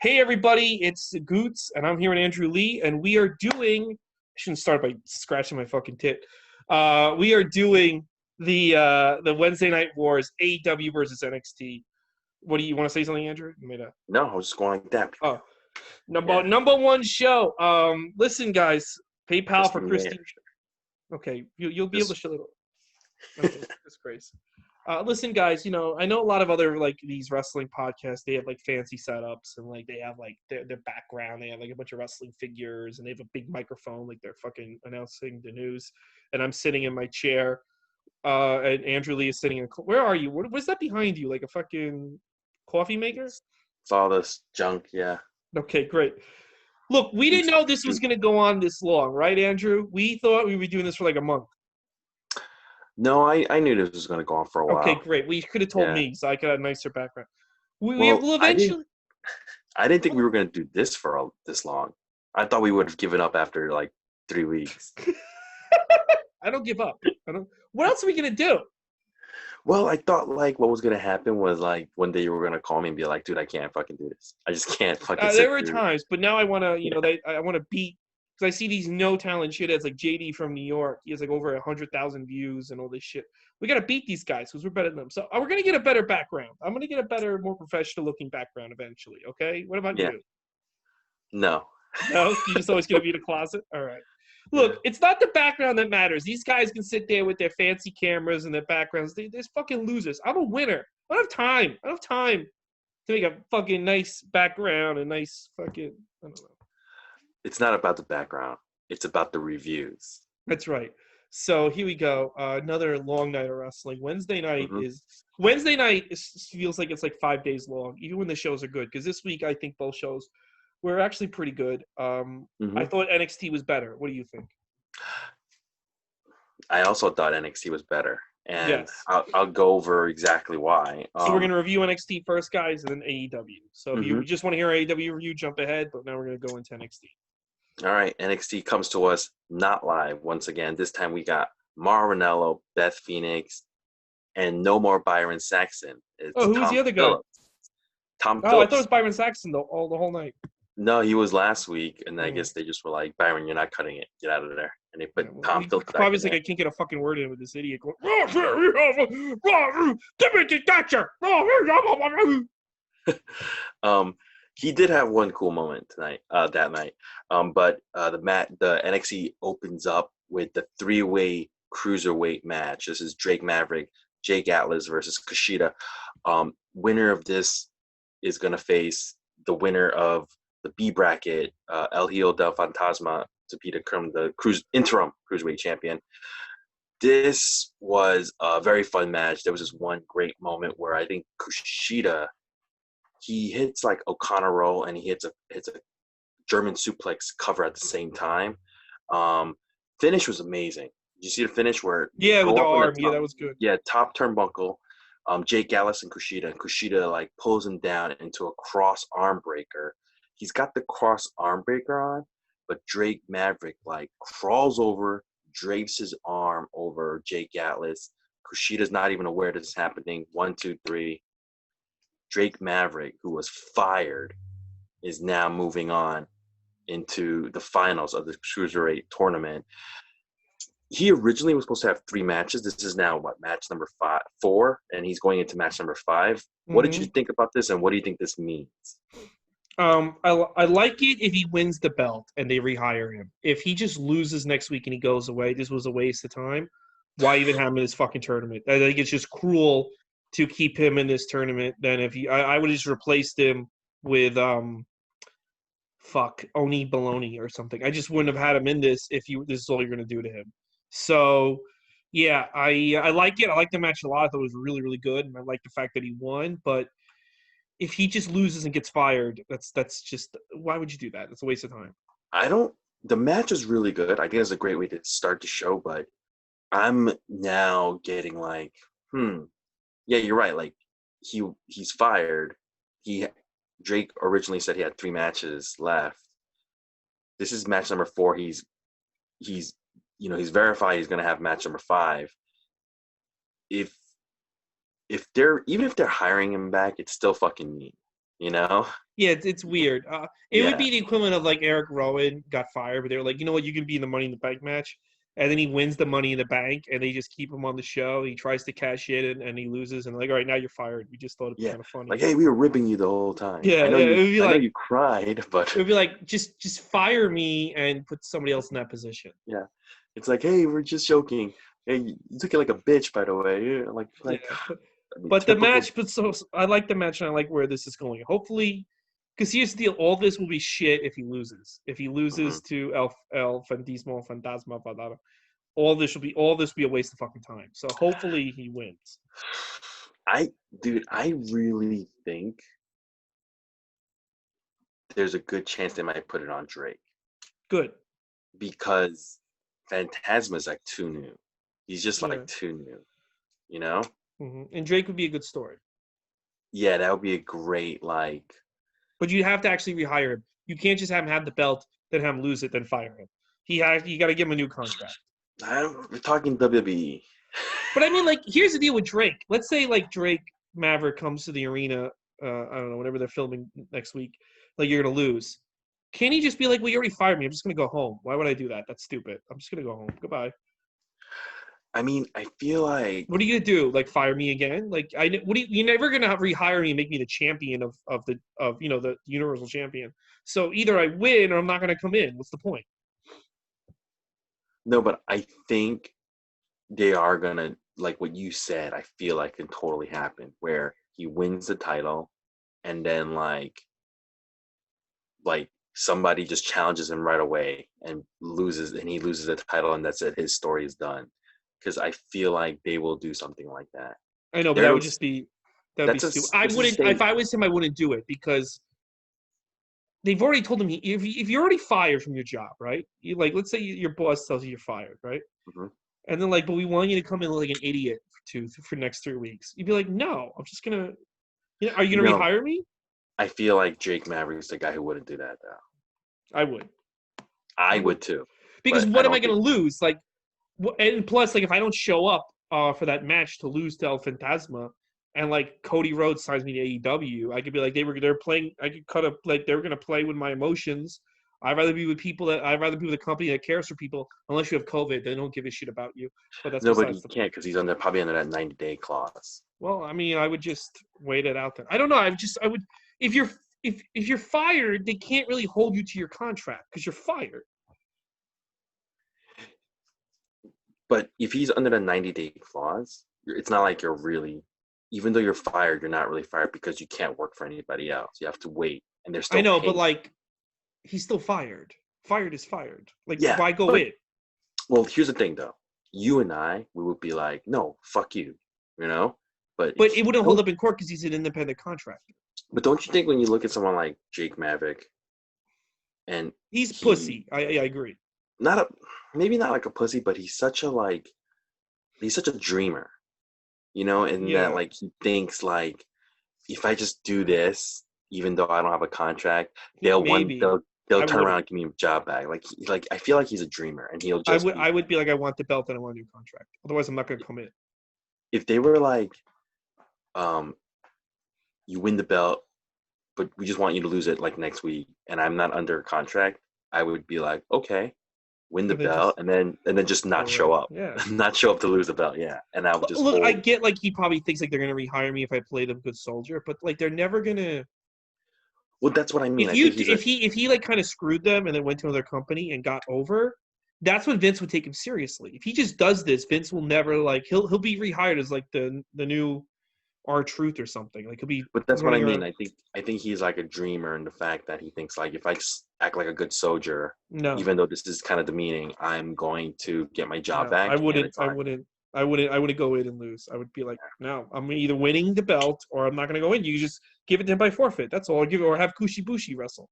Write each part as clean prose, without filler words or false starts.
Hey everybody, it's Gootz, and I'm here with Andrew Lee, and we are doing. I shouldn't start by scratching my fucking tit. We are doing the Wednesday Night Wars, AEW versus NXT. What do you want to say something, Andrew? You made a No, I was just going like that. number one show. Listen, guys, PayPal for Christy. Yeah. Okay, you'll be able to show it. Okay, disgrace. Listen, guys, I know a lot of other, like, these wrestling podcasts, they have, like, fancy setups, and, like, they have, like, their background. They have, like, a bunch of wrestling figures, and they have a big microphone, like, they're fucking announcing the news. And I'm sitting in my chair, and Andrew Lee is sitting in where are you? What's that behind you? Like a fucking coffee maker? It's all this junk, yeah. Okay, great. Look, we didn't know this was going to go on this long, right, Andrew? We thought we would be doing this for, like, a month. No, I knew this was going to go on for a while. Okay, great. Well, you could have told me, so I could have a nicer background. We will I eventually. didn't think we were going to do this for this long. I thought we would have given up after like 3 weeks. I don't give up. What else are we going to do? Well, I thought, like, what was going to happen was, like, one day you were going to call me and be like, dude, I can't fucking do this. I just can't fucking There were times, but now I want to, I want to beat, because I see these no talent shitheads like JD from New York. He has like over 100,000 views and all this shit. We got to beat these guys because we're better than them. So we're going to get a better background. I'm going to get a better, more professional looking background eventually. Okay. What about you? No. No, you just always going to be in a closet. All right. Look, it's not the background that matters. These guys can sit there with their fancy cameras and their backgrounds. They're fucking losers. I'm a winner. I don't have time to make a fucking nice background and nice fucking, I don't know. It's not about the background. It's about the reviews. That's right. So here we go. Another long night of wrestling. Wednesday night feels like it's like 5 days long, even when the shows are good. Because this week, I think both shows were actually pretty good. I thought NXT was better. What do you think? I also thought NXT was better. And yes. I'll go over exactly why. So we're going to review NXT first, guys, and then AEW. So if you just want to hear AEW review, jump ahead. But now we're going to go into NXT. All right, NXT comes to us not live once again. This time we got Mauro Ranallo, Beth Phoenix, and no more Byron Saxton. It's who's Tom the other Phillips. guy? Tom Phillips. I thought it was Byron Saxton the whole night. No, he was last week, and I guess they just were like, Byron, you're not cutting it. Get out of there. And they put Tom Phillips back probably like, I can't get a fucking word in with this idiot going, give me the Thatcher. He did have one cool moment that night. But the NXT opens up with the 3-way cruiserweight match. This is Drake Maverick, Jake Atlas versus Kushida. Winner of this is going to face the winner of the B bracket, El Hijo del Fantasma, to become the interim cruiserweight champion. This was a very fun match. There was this one great moment where I think Kushida, he hits like O'Connor roll and he hits a German suplex cover at the same time. Finish was amazing. Did you see the finish where? Yeah, with the arm. Yeah, that was good. Yeah, top turnbuckle. Jake Gallus and Kushida like pulls him down into a cross arm breaker. He's got the cross arm breaker on, but Drake Maverick like crawls over, drapes his arm over Jake Atlas. Kushida's not even aware this is happening. 1, 2, 3. Drake Maverick, who was fired, is now moving on into the finals of the Cruiserweight tournament. He originally was supposed to have 3 matches. This is now, match number 4, and he's going into match number 5. What did you think about this, and what do you think this means? I like it if he wins the belt and they rehire him. If he just loses next week and he goes away, this was a waste of time. Why even have him in this fucking tournament? I think it's just cruel to keep him in this tournament. Then if I would have just replaced him with Oni Baloney or something. I just wouldn't have had him in this if this is all you're gonna do to him. So yeah, I like it. I like the match a lot. I thought it was really, really good, and I like the fact that he won. But if he just loses and gets fired, that's just, why would you do that? It's a waste of time. The match is really good. I think it's a great way to start the show, but I'm now getting like, yeah, you're right. Like he's fired. Drake originally said he had 3 matches left. This is match number 4. He's verified he's going to have match number 5. If they're hiring him back, it's still fucking mean. You know? Yeah, it's weird. It would Yeah. be the equivalent of like Eric Rowan got fired, but they were like, you know what, you can be in the Money in the Bank match, and then he wins the Money in the Bank, and they just keep him on the show. He tries to cash in, and he loses, and like, all right, now you're fired. We just thought it'd be Yeah. kind of funny. Like, hey, we were ripping you the whole time. Yeah, yeah. I know you cried, but It would be like just fire me and put somebody else in that position. yeah. It's like, hey, we're just joking. Hey, you took it like a bitch, by the way. Yeah, Yeah, I mean, but the typical. match, I like the match, and I like where this is going. Hopefully, because here's the deal: all this will be shit if he loses. If he Mhm. loses to El Fantasma, Fantasma, all this will be a waste of fucking time. So hopefully he wins. I really think there's a good chance they might put it on Drake Good. because Phantasma's like too new. He's just Yeah. like too new, you know? And Drake would be a good story, Yeah, that would be a great but you have to actually rehire him. You can't just have him have the belt, then have him lose it, then fire him. You got to give him a new contract. we're talking WWE. But I mean, like, here's the deal with Drake. Let's say like Drake Maverick comes to the arena. I don't know, whenever they're filming next week. Like you're gonna lose. Can he just be like, "Well, you already fired me. I'm just gonna go home. Why would I do that? That's stupid. I'm just gonna go home. Goodbye." I mean, I feel like What are you gonna do? Like fire me again? Like you're never gonna rehire me and make me the champion of the Universal Champion. So either I win or I'm not gonna come in. What's the point? no, but I think they are gonna like what you said. I feel like can totally happen where he wins the title, and then like somebody just challenges him right away and he loses the title, and that's it. His story is done. Because I feel like they will do something like that. I know, but There that would was just be stupid. I this is wouldn't. same. If I was him, I wouldn't do it because they've already told him if you're already fired from your job, right? You like, let's say your boss tells you you're fired, right? Mhm. And then like, but we want you to come in like an idiot for next 3 weeks. You'd be like, no, I'm just gonna. Are you gonna No, rehire me? I feel like Jake Maverick is the guy who wouldn't do that though. I would. I I would would too, because but I what am I don't gonna think lose? Like, and plus, like, if I don't show up for that match to lose to El Fantasma, and like Cody Rhodes signs me to AEW, I could be like they're playing. I could cut up like they were gonna play with my emotions. I'd rather be with a company that cares for people. Unless you have COVID, they don't give a shit about you. But that's nobody besides the can't point. because he's probably under that 90-day clause. Well, I mean, I would just wait it out there. I don't know. I would if you're if you're fired, they can't really hold you to your contract because you're fired. But if he's under the 90-day clause, it's not like you're really, even though you're fired, you're not really fired because you can't work for anybody else. You have to wait, and they're I still know, but paying. like he's still fired. Fired is fired. Like, Yeah, why go but in? well, here's the thing though. You and we would be like, no, fuck you, you know. But But it wouldn't hold up in court because he's an independent contractor. don't you think when you look at someone like Jake Maverick and He's he pussy. I agree. not a maybe not like a pussy, but he's such a dreamer, you know, and that Yeah, like he thinks like if I just do this, even though I don't have a contract, maybe. they'll I turn around wouldn't. and give me a job back. Like I feel like he's a dreamer, and he'll I just would. be I would be like, I want the belt and I want a new contract. Otherwise, I'm not going to come in. if they were like, um, you win the belt, but we just want you to lose it like next week, and I'm not under contract, I would be like, okay, win the And then belt, just and then just go not away. show up, Yeah. not show up to lose the belt, yeah, and I would just Look, I hold. get like he probably thinks like they're going to rehire me if I play the good soldier, but like they're never going to. Well, that's what I mean. If I you think he's a if he like kind of screwed them and then went to another company and got over, that's when Vince would take him seriously. If he just does this, Vince will never like he'll be rehired as like the new R-Truth or something. Like he'll be But that's what I running mean. around. I think he's like a dreamer in the fact that he thinks like if I just act like a good soldier, No, even though this is kind of demeaning, I'm going to get my job no, back. And it's like, I wouldn't go in and lose. I would be like, no, I'm either winning the belt or I'm not going to go in. You just give it to him by forfeit. That's all. I'll give it or have Kushi wrestle.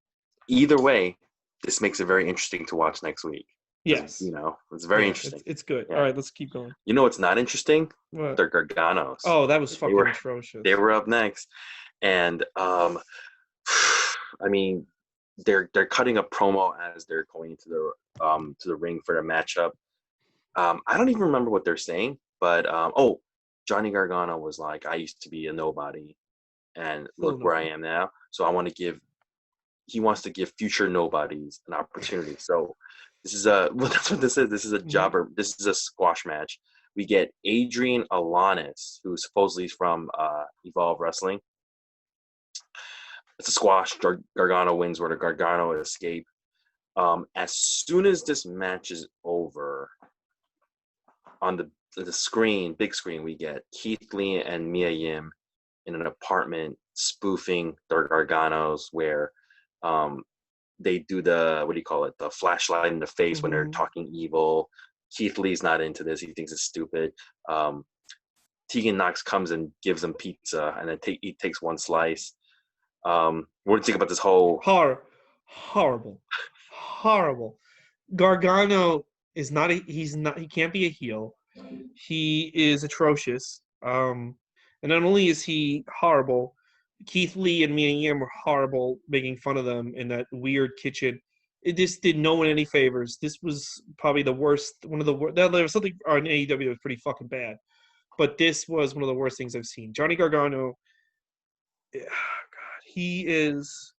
either way, this makes it very interesting to watch next week. Because, Yes. it's very Yeah, interesting. it's good. Yeah. All right, let's keep going. You know what's not interesting? What? They're Garganos. Oh, that was They fucking were atrocious. they were up next. And I mean, they're cutting a promo as they're going to the ring for the matchup. I don't even remember what they're saying, but Johnny Gargano was like, "I used to be a nobody," and Still look where I nobody. am now. So he wants to give future nobodies an opportunity. So this is well, that's what this is. This is a Mhm. jobber. This is a squash match. We get Adrian Alanis, who's supposedly from Evolve Wrestling. It's a squash. Gargano wins where the Gargano escape. As soon as this match is over, on the screen, big screen, we get Keith Lee and Mia Yim in an apartment spoofing their Garganos, where they do the, what do you call it, the flashlight in the face when they're Mhm. talking evil. Keith Lee's not into this. He thinks it's stupid. Tegan Knox comes and gives him pizza, and then he takes one slice. What do you think about this whole? Horrible, horrible. Gargano is not. He's not. He can't be a heel. He is atrocious. And not only is he horrible, Keith Lee and Mia Yim were horrible, making fun of them in that weird kitchen. This did no one any favors. This was probably the worst. One of the worst. There was something on AEW that was pretty fucking bad, but this was one of the worst things I've seen. Johnny Gargano, God, he is.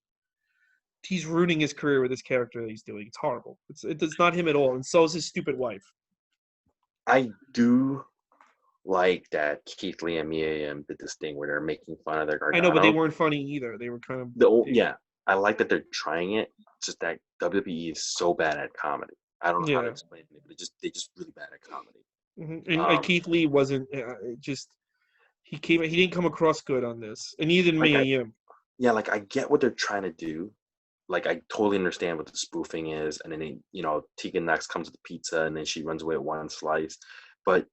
He's ruining his career with this character that he's doing. It's horrible. It's not him at all, and so is his stupid wife. I do like that Keith Lee and Mia Yim did this thing where they're making fun of their I know, but they Gargano. weren't funny either. They were kind of Yeah, I like that they're trying it. It's just that WWE is so bad at comedy. I don't know how to yeah. explain it, but they're just really bad at comedy. And Um, Keith Lee wasn't just he came. He didn't come across good on this, and neither did like Mia I Yim. yeah, like I get what they're trying to do. Like I totally understand what the spoofing is, and then Tegan Knox comes with the pizza, and then she runs away with one slice, but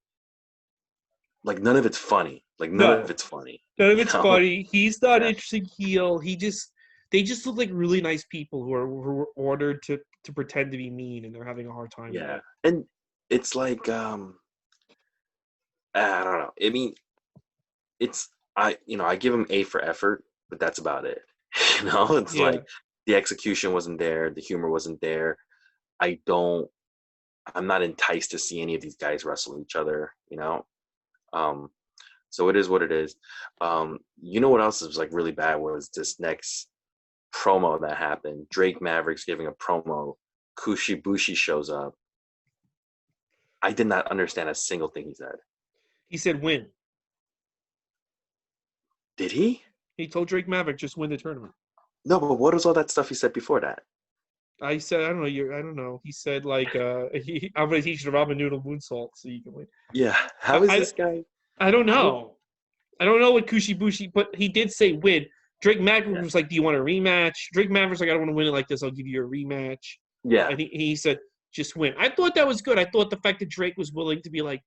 like none of it's funny. Like none of No, it's funny. none of You it's know? funny. He's not an Yeah, interesting heel. They just look like really nice people who were ordered to pretend to be mean, and they're having a hard time with yeah, it. and it's like I don't know. I mean, I give him A for effort, but that's about it. It's Yeah. like the execution wasn't there, the humor wasn't there. I don't. I'm not enticed to see any of these guys wrestle each other. Um, so it is what it is. You know what else is like really bad was this next promo that happened. Drake Maverick's giving a promo. Kushi shows up. I did not understand a single thing he said. He said win. Did he? He told Drake Maverick just win the tournament. No, but what was all that stuff he said before that? I said I don't know. I don't know. He said like I'm gonna teach you the ramen noodle moonsault so you can win. Yeah, I how is I, this guy? I don't How? know. I don't know what Kushi, but he did say win. Drake Maverick Yeah, was like, "Do you want a rematch?" Drake Maverick's like, "I don't want to win it like this. I'll give you a rematch." yeah. And he said, "Just win." I thought that was good. I thought the fact that Drake was willing to be like,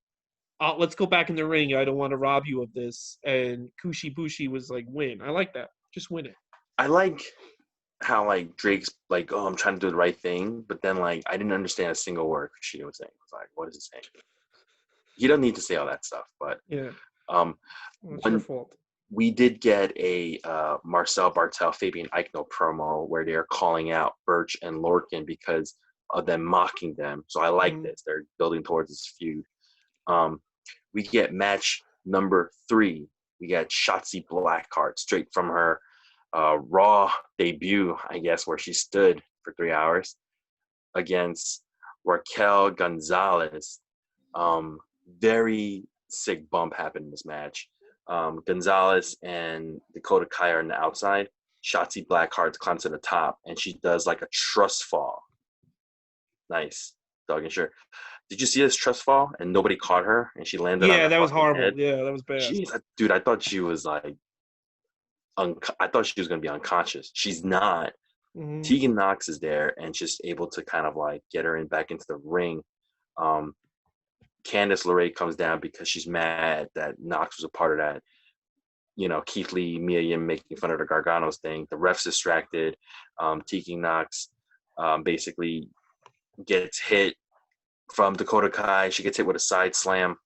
let's go back in the ring. I don't want to rob you of this." And Kushi was like, "Win." I like that. Just win it. I like how like Drake's like, oh, I'm trying to do the right thing, but then like I didn't understand a single word she was saying. I was like, what is he saying? He doesn't need to say all that stuff, but Yeah, um, well, it's your one fault. we did get a Marcel Bartel Fabian Eichner promo where they're calling out Birch and Lorcan because of them mocking them. So I like Mm-hmm. this. They're building towards this feud. Um, we get match number 3. We got Shotzi Blackheart straight from her Raw debut, I guess, where she stood for 3 hours against Raquel Gonzalez. Very sick bump happened in this match. Gonzalez and Dakota Kai are on the outside. Shotzi Blackheart climbs to the top, and she does like a trust fall. Nice, dog and shirt. Did you see this trust fall? And nobody caught her, and she landed on Yeah, her that was fucking horrible. head. Yeah, that was bad. Jeez, dude, I thought she was like, I thought she was gonna be unconscious. She's not. Mm-hmm. Tegan Knox is there and just able to kind of like get her in back into the ring. Um, Candice LeRae comes down because she's mad that Knox was a part of that. Keith Lee, Mia Yim making fun of the Garganos thing. The ref's distracted. Tegan Knox basically gets hit from Dakota Kai. She gets hit with a side slam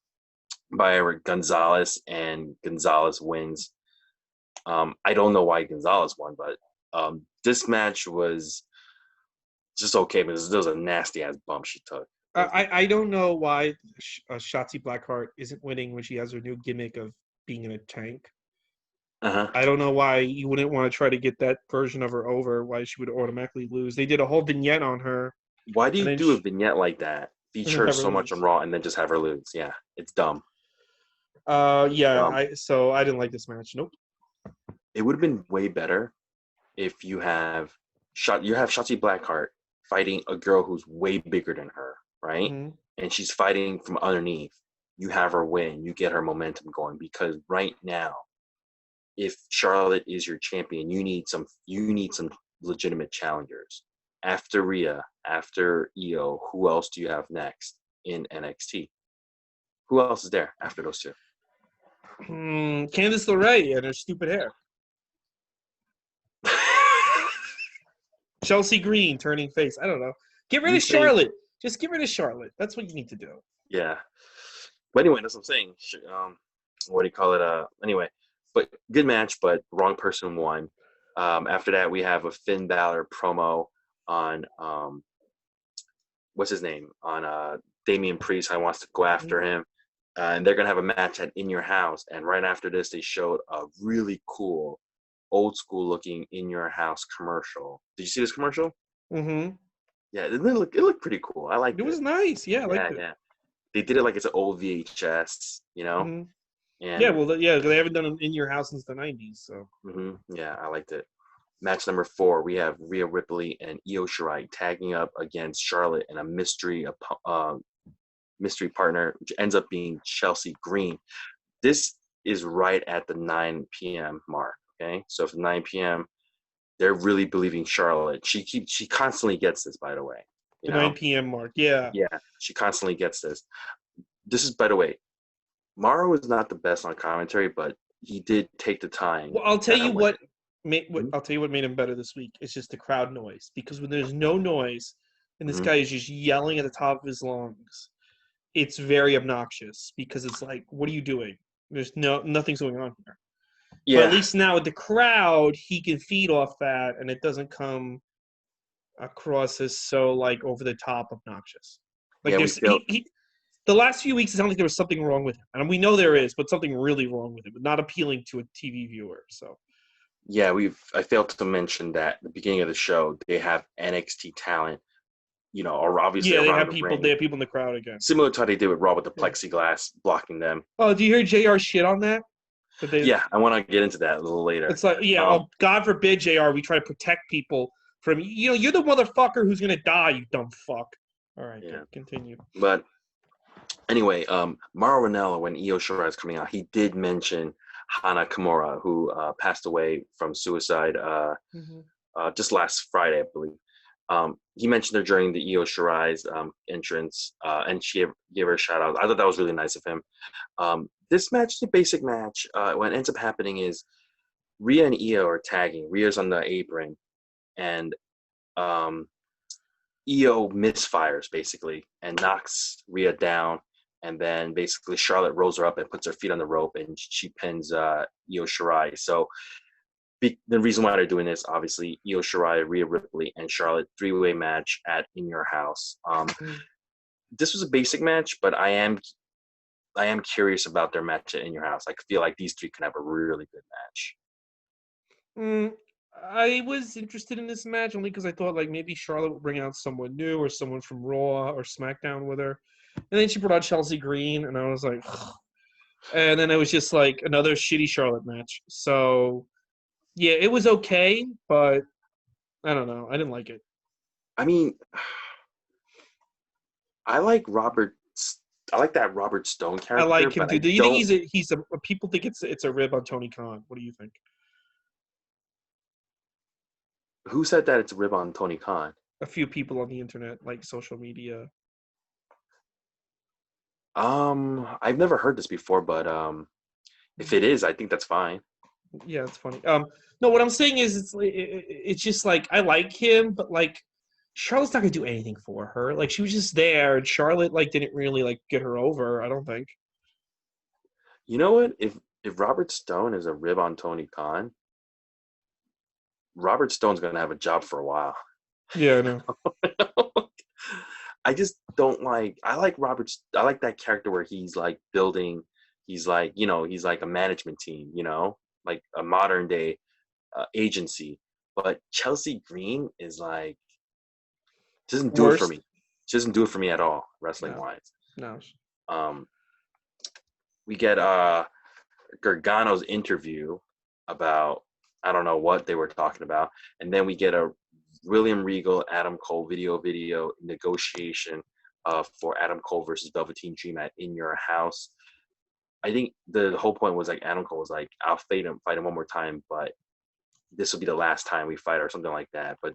by Gonzalez, and Gonzalez wins. I don't know why Gonzalez won, but this match was just okay because there was a nasty ass bump she took. I don't know why Shotzi Blackheart isn't winning when she has her new gimmick of being in a tank. Uh-huh. I don't know why you wouldn't want to try to get that version of her over. Why she would automatically lose? They did a whole vignette on her, Why do and you then do a vignette like that? and Feature then her have her so much on lose. Raw and then just have her lose. Yeah, it's dumb. Yeah. Dumb. I didn't like this match. Nope. It would have been way better if you have Shotzi Blackheart fighting a girl who's way bigger than her, right? Hmm. And she's fighting from underneath. You have her win. You get her momentum going because right now, if Charlotte is your champion, you need some legitimate challengers. After Rhea, after Io, who else do you have next in NXT? Who else is there after those two? Candice LeRae and her stupid hair. Chelsea Green turning face. I don't know. Get rid You of think, Charlotte. Just get rid of Charlotte. That's what you need to do. yeah. But anyway, that's what I'm saying. What do you call it? Anyway, but good match, but wrong person won. After that, we have a Finn Balor promo on what's his name on Damian Priest. How he wants to go after him, and they're gonna have a match at In Your House. And right after this, they showed a really cool, old school looking In Your House commercial. Did you see this commercial? Mm-hmm. Yeah, it looked pretty cool. I liked It was it. nice. Yeah, I liked Yeah, it. yeah. They did it like it's an old VHS, Mm-hmm. Yeah, and well, yeah, they haven't done them in your house since the '90s. So yeah, I liked it. Match number 4, we have Rhea Ripley and Io Shirai tagging up against Charlotte and a mystery partner, which ends up being Chelsea Green. This is right at the 9 p.m. mark. Okay, so for 9 p.m., they're really believing Charlotte. She constantly gets this, by the way. the 9 p.m. mark. Yeah. Yeah, she constantly gets this. This is, by the way, Morrow is not the best on commentary, but he did take the time. Well, I'll tell you what. Mhm. I'll tell you what made him better this week. It's just the crowd noise. Because when there's no noise and this Mhm. guy is just yelling at the top of his lungs, it's very obnoxious. Because it's like, what are you doing? There's nothing's going on here. But at Yeah, least now with the crowd, he can feed off that, and it doesn't come across as so like over the top obnoxious. Like yeah, we there's felt. the last few weeks it sounded like there was something wrong with him, and we know there is, but something really wrong with him, but not appealing to a TV viewer. So Yeah, I failed to mention that at the beginning of the show they have NXT talent, or obviously yeah, around the they ring, have people in the crowd again. similar to how they did with Raw with the Yeah. plexiglass blocking them. Oh, do you hear Jr. shit on that? That they Yeah, I want to get into that a little later. It's like, yeah, oh God forbid, Jr. We try to protect people from you're the motherfucker who's gonna die, you dumb fuck. All right, Yeah, continue. but anyway, Mauro Ranallo, when Io Shirai is coming out, he did mention Hana Kimura, who passed away from suicide just last Friday, I believe. He mentioned her during the Io Shirai's entrance, and she gave her a shout out. I thought that was really nice of him. This match is a basic match. What ends up happening is Rhea and Io are tagging. Rhea's on the apron, and Io misfires basically and knocks Rhea down. And then basically Charlotte rolls her up and puts her feet on the rope, and she pins Io Shirai. So the reason why they're doing this, obviously, Io Shirai, Rhea Ripley, and Charlotte 3-way match at In Your House. This was a basic match, but I am curious about their match at In Your House. I feel like these three can have a really good match. I was interested in this match only because I thought like maybe Charlotte would bring out someone new or someone from Raw or SmackDown with her, and then she brought out Chelsea Green, and I was like, ugh. And then it was just like another shitty Charlotte match. So yeah, it was okay, but I don't know. I didn't like it. I mean, I like that Robert Stone I character, like him but too. I Do you think don't. he's a people think it's a rib on Tony Khan? What do you think? Who said that it's a rib on Tony Khan? A few people on the internet, like social media. I've never heard this before, but if it is, I think that's fine. Yeah, it's funny. No, what I'm saying is, it's just like I like him, but like Charlotte's not gonna do anything for her. Like she was just there, and Charlotte like didn't really like get her over. I don't think. You know what? If Robert Stone is a rib on Tony Khan, Robert Stone's gonna have a job for a while. Yeah, I know. I just don't like. I like that character where he's like building. He's like he's like a management team. like a modern day agency. But Chelsea Green is like doesn't do it for Worst? me. She doesn't do it for me at all, wrestling No. wise. No. We get Gargano's interview about I don't know what they were talking about, and then we get a William Regal Adam Cole video negotiation for Adam Cole versus Velveteen Dream at In Your House. I think the whole point was like Adam Cole was like, I'll fight him one more time, but this will be the last time we fight or something like that. But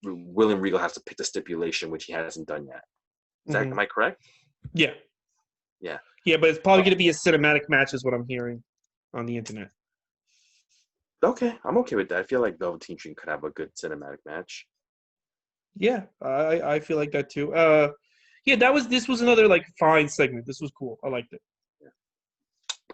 William Regal has to pick the stipulation, which he hasn't done yet. Am I correct? Yeah. Yeah. Yeah, but it's probably going to be a cinematic match is what I'm hearing on the internet. Okay, I'm okay with that. I feel like Velveteen Dream could have a good cinematic match. Yeah, I feel like that too. Yeah, this was another like fine segment. This was cool. I liked it. Yeah.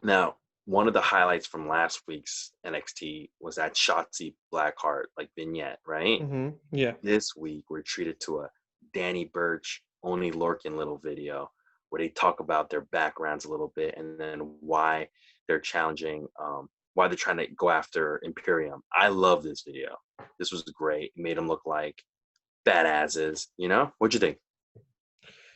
Now, one of the highlights from last week's NXT was that Shotzi Blackheart like vignette, right? Mm-hmm. Yeah. This week we're treated to a Danny Burch, Only Lorcan little video where they talk about their backgrounds a little bit and then why they're challenging, why they're trying to go after Imperium. I love this video. This was great. It made them look like badasses. You know, what'd you think?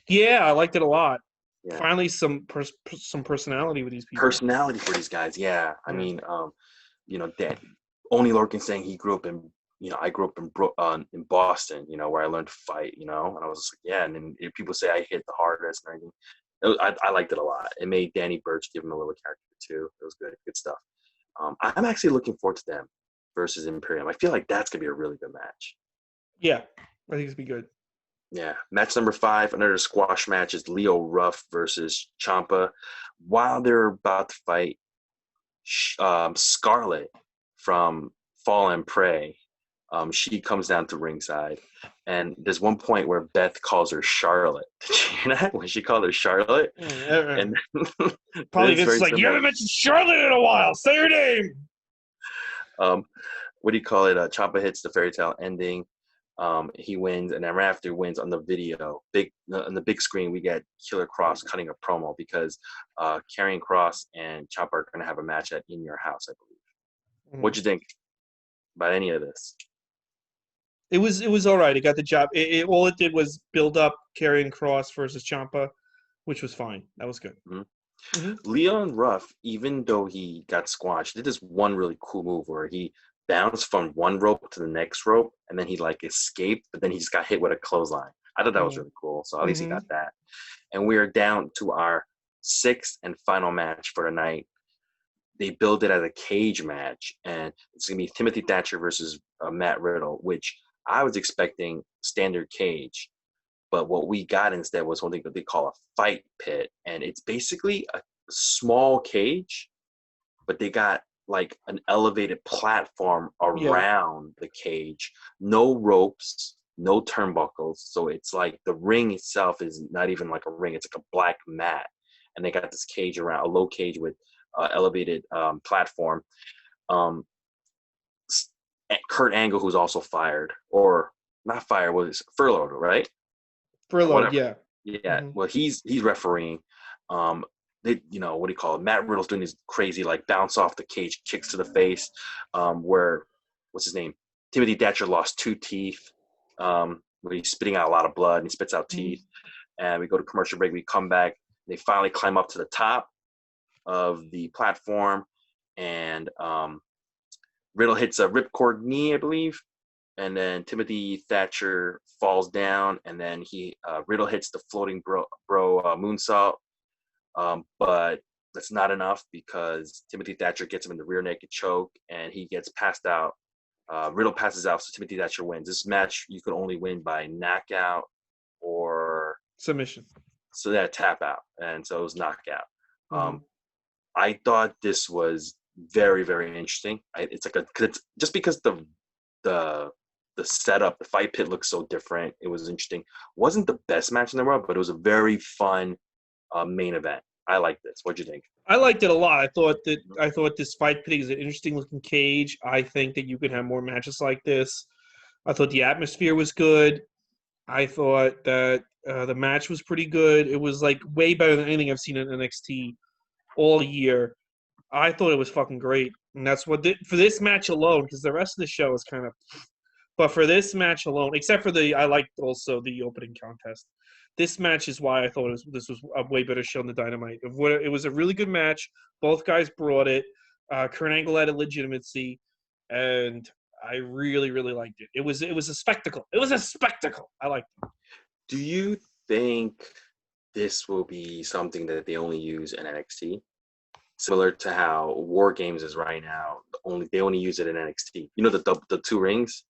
Yeah, I liked it a lot. Yeah. Finally, some personality with these people. Personality for these guys, yeah. I mean, that Only Lorcan saying he grew up in, I grew up in Boston, where I learned to fight, and I was just like, yeah. And then people say I hit the hardest and everything. I liked it a lot. It made Danny Burch give him a little character too. It was good stuff. I'm actually looking forward to them versus Imperium. I feel like that's gonna be a really good match. Yeah, I think it's gonna be good. Yeah. Match number 5, another squash match is Leo Ruff versus Ciampa. While they're about to fight, Scarlett from Fall and Pray, she comes down to ringside. And there's one point where Beth calls her Charlotte. Did you hear that? When she called her Charlotte? And probably Vince like, you haven't mentioned Charlotte in a while. Say her name. What do you call it? Ciampa hits the fairy tale ending. He wins, and then right after he wins on the video, on the big screen, we get Killer Cross cutting a promo because Karrion Kross and Ciampa are going to have a match at In Your House, I believe. Mm-hmm. What'd you think about any of this? It was all right. It got the job. All it did was build up Karrion Kross versus Ciampa, which was fine. That was good. Mm-hmm. Mm-hmm. Leon Ruff, even though he got squashed, did this one really cool move where he bounced from one rope to the next rope, and then he like escaped, but then he just got hit with a clothesline. I thought that was really cool. So at least he got that. And we are down to our 6th and final match for the night. They build it as a cage match, and it's going to be Timothy Thatcher versus Matt Riddle, which I was expecting standard cage. But what we got instead was something that they call a fight pit. And it's basically a small cage, but they got like an elevated platform around the cage. No ropes, no turnbuckles. So it's like the ring itself is not even like a ring. It's like a black mat. And they got this cage around, a low cage with elevated platform. Kurt Angle, who's also fired, or not fired, was furloughed, right? Furloughed, yeah. Yeah, well, he's refereeing. What do you call it? Matt Riddle's doing these crazy, like, bounce off the cage, kicks to the face, where, what's his name? Timothy Thatcher lost 2 teeth, where he's spitting out a lot of blood, and he spits out teeth. And we go to commercial break, we come back, they finally climb up to the top of the platform, and Riddle hits a ripcord knee, I believe, and then Timothy Thatcher falls down, and then Riddle hits the floating bro moonsault, but that's not enough because Timothy Thatcher gets him in the rear naked choke, and he gets passed out. Riddle passes out, so Timothy Thatcher wins. This match you could only win by knockout or submission. So that tap out, and so it was knockout. I thought this was very, very interesting. It's just because the setup, the fight pit looks so different. It was interesting. Wasn't the best match in the world, but it was a very fun main event. I like this. What'd you think? I liked it a lot. I thought this fight pit is an interesting looking cage. I think that you could have more matches like this. I thought the atmosphere was good. I thought that the match was pretty good. It was like way better than anything I've seen in NXT all year. I thought it was fucking great, and that's what for this match alone, because the rest of the show is kind of. But for this match alone, except for I liked also the opening contest. This match is why I thought this was a way better show than the Dynamite. It was a really good match. Both guys brought it. Kurt Angle had a legitimacy, and I really, really liked it. It was a spectacle. It was a spectacle. I liked it. Do you think this will be something that they only use in NXT? Similar to how War Games is right now. They only use it in NXT. You know the two rings?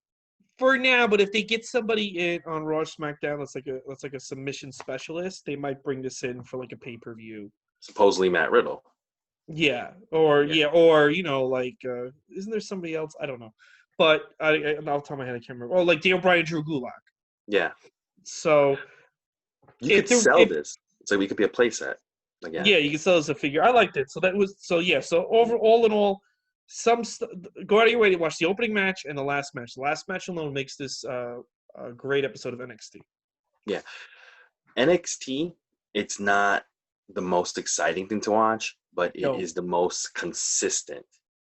For now, but if they get somebody in on Raw or SmackDown that's like a submission specialist, they might bring this in for like a pay-per-view. Supposedly Matt Riddle. Yeah, or like isn't there somebody else? I don't know, but off the top of my head, I can't remember. Oh, like Daniel Bryan, Drew Gulak. Yeah. So you could sell this, so we could be a playset again. Yeah, you can sell as a figure. I liked it. So that was So all in all, go out of your way to watch the opening match and the last match. The last match alone makes this a great episode of NXT. Yeah, NXT. It's not the most exciting thing to watch, but it is the most consistent.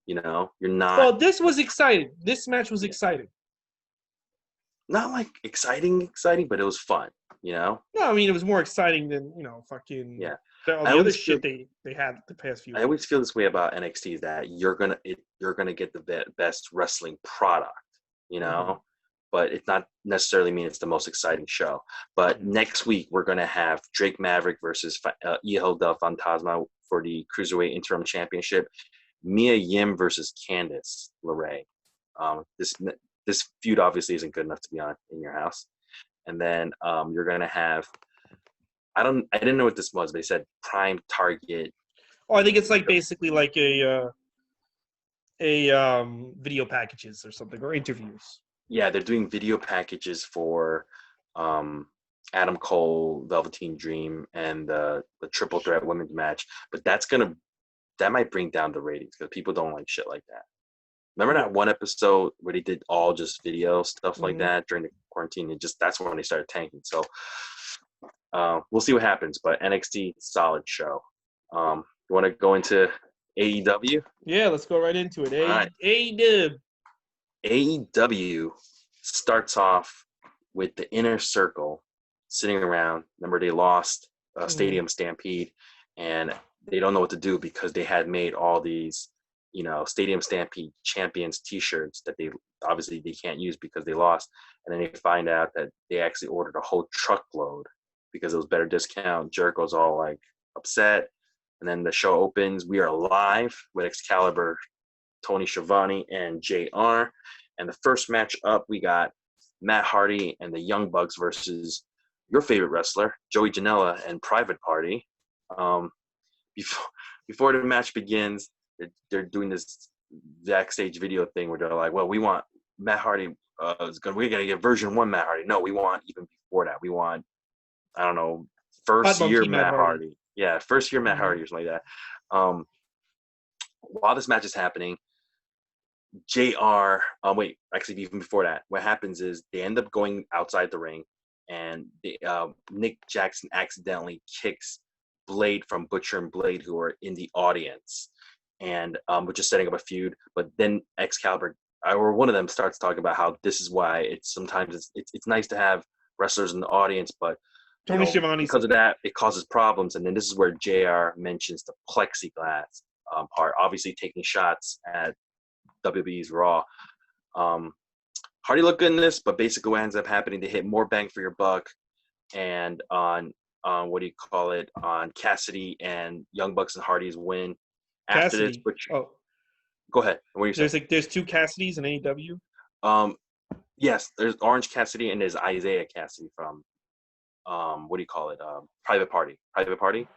You know, you're not. Well, this was exciting. This match was exciting. Not like exciting, but it was fun. You know. No, I mean it was more exciting than fucking the other shit they had the past few. I always feel this way about NXT, is that you're gonna get the best wrestling product. You know. But it's not necessarily mean it's the most exciting show. But next week, we're going to have Drake Maverick versus Hijo del Fantasma for the Cruiserweight Interim Championship. Mia Yim versus Candice LeRae. This feud obviously isn't good enough to be on in your house. And then you're going to have I didn't know what this was, but they said Prime Target. Oh, I think it's like basically like a video packages or something, or interviews. Yeah, they're doing video packages for Adam Cole, Velveteen Dream, and the triple threat women's match. But that might bring down the ratings because people don't like shit like that. Remember that one episode where they did all just video stuff like that during the quarantine? That's when they started tanking. So we'll see what happens. But NXT, solid show. You want to go into AEW? Yeah, let's go right into it. Right. AEW. AEW starts off with the Inner Circle sitting around. Remember, they lost Stadium Stampede, and they don't know what to do because they had made all these, Stadium Stampede champions T-shirts that they can't use because they lost. And then they find out that they actually ordered a whole truckload because it was better discount. Jericho's all like upset, and then the show opens. We are live with Excalibur, Tony Schiavone, and JR. And the first match up, we got Matt Hardy and the Young Bucks versus your favorite wrestler, Joey Janela, and Private Party. Before the match begins, they're doing this backstage video thing where they're like, well, we want Matt Hardy. We're going to get version 1 Matt Hardy. No, we want even before that. We want, I don't know, first year Matt Hardy. Yeah, first year Matt Hardy or something like that. While this match is happening, even before that, what happens is they end up going outside the ring, and Nick Jackson accidentally kicks Blade from Butcher and Blade, who are in the audience, and which is setting up a feud. But then Excalibur, or one of them, starts talking about how this is why it's nice to have wrestlers in the audience, but Tony Schiavone, because of that, it causes problems. And then this is where JR mentions the plexiglass part, obviously taking shots at WWE's Raw. Hardy looked good in this, but basically what ends up happening, they hit more bang for your buck, and on on Cassidy and Young Bucks and Hardy's win. After Cassidy. this, go ahead. What are you saying? There's 2 Cassidys in AEW. Yes, there's Orange Cassidy and there's Isaiah Cassidy from Private Party.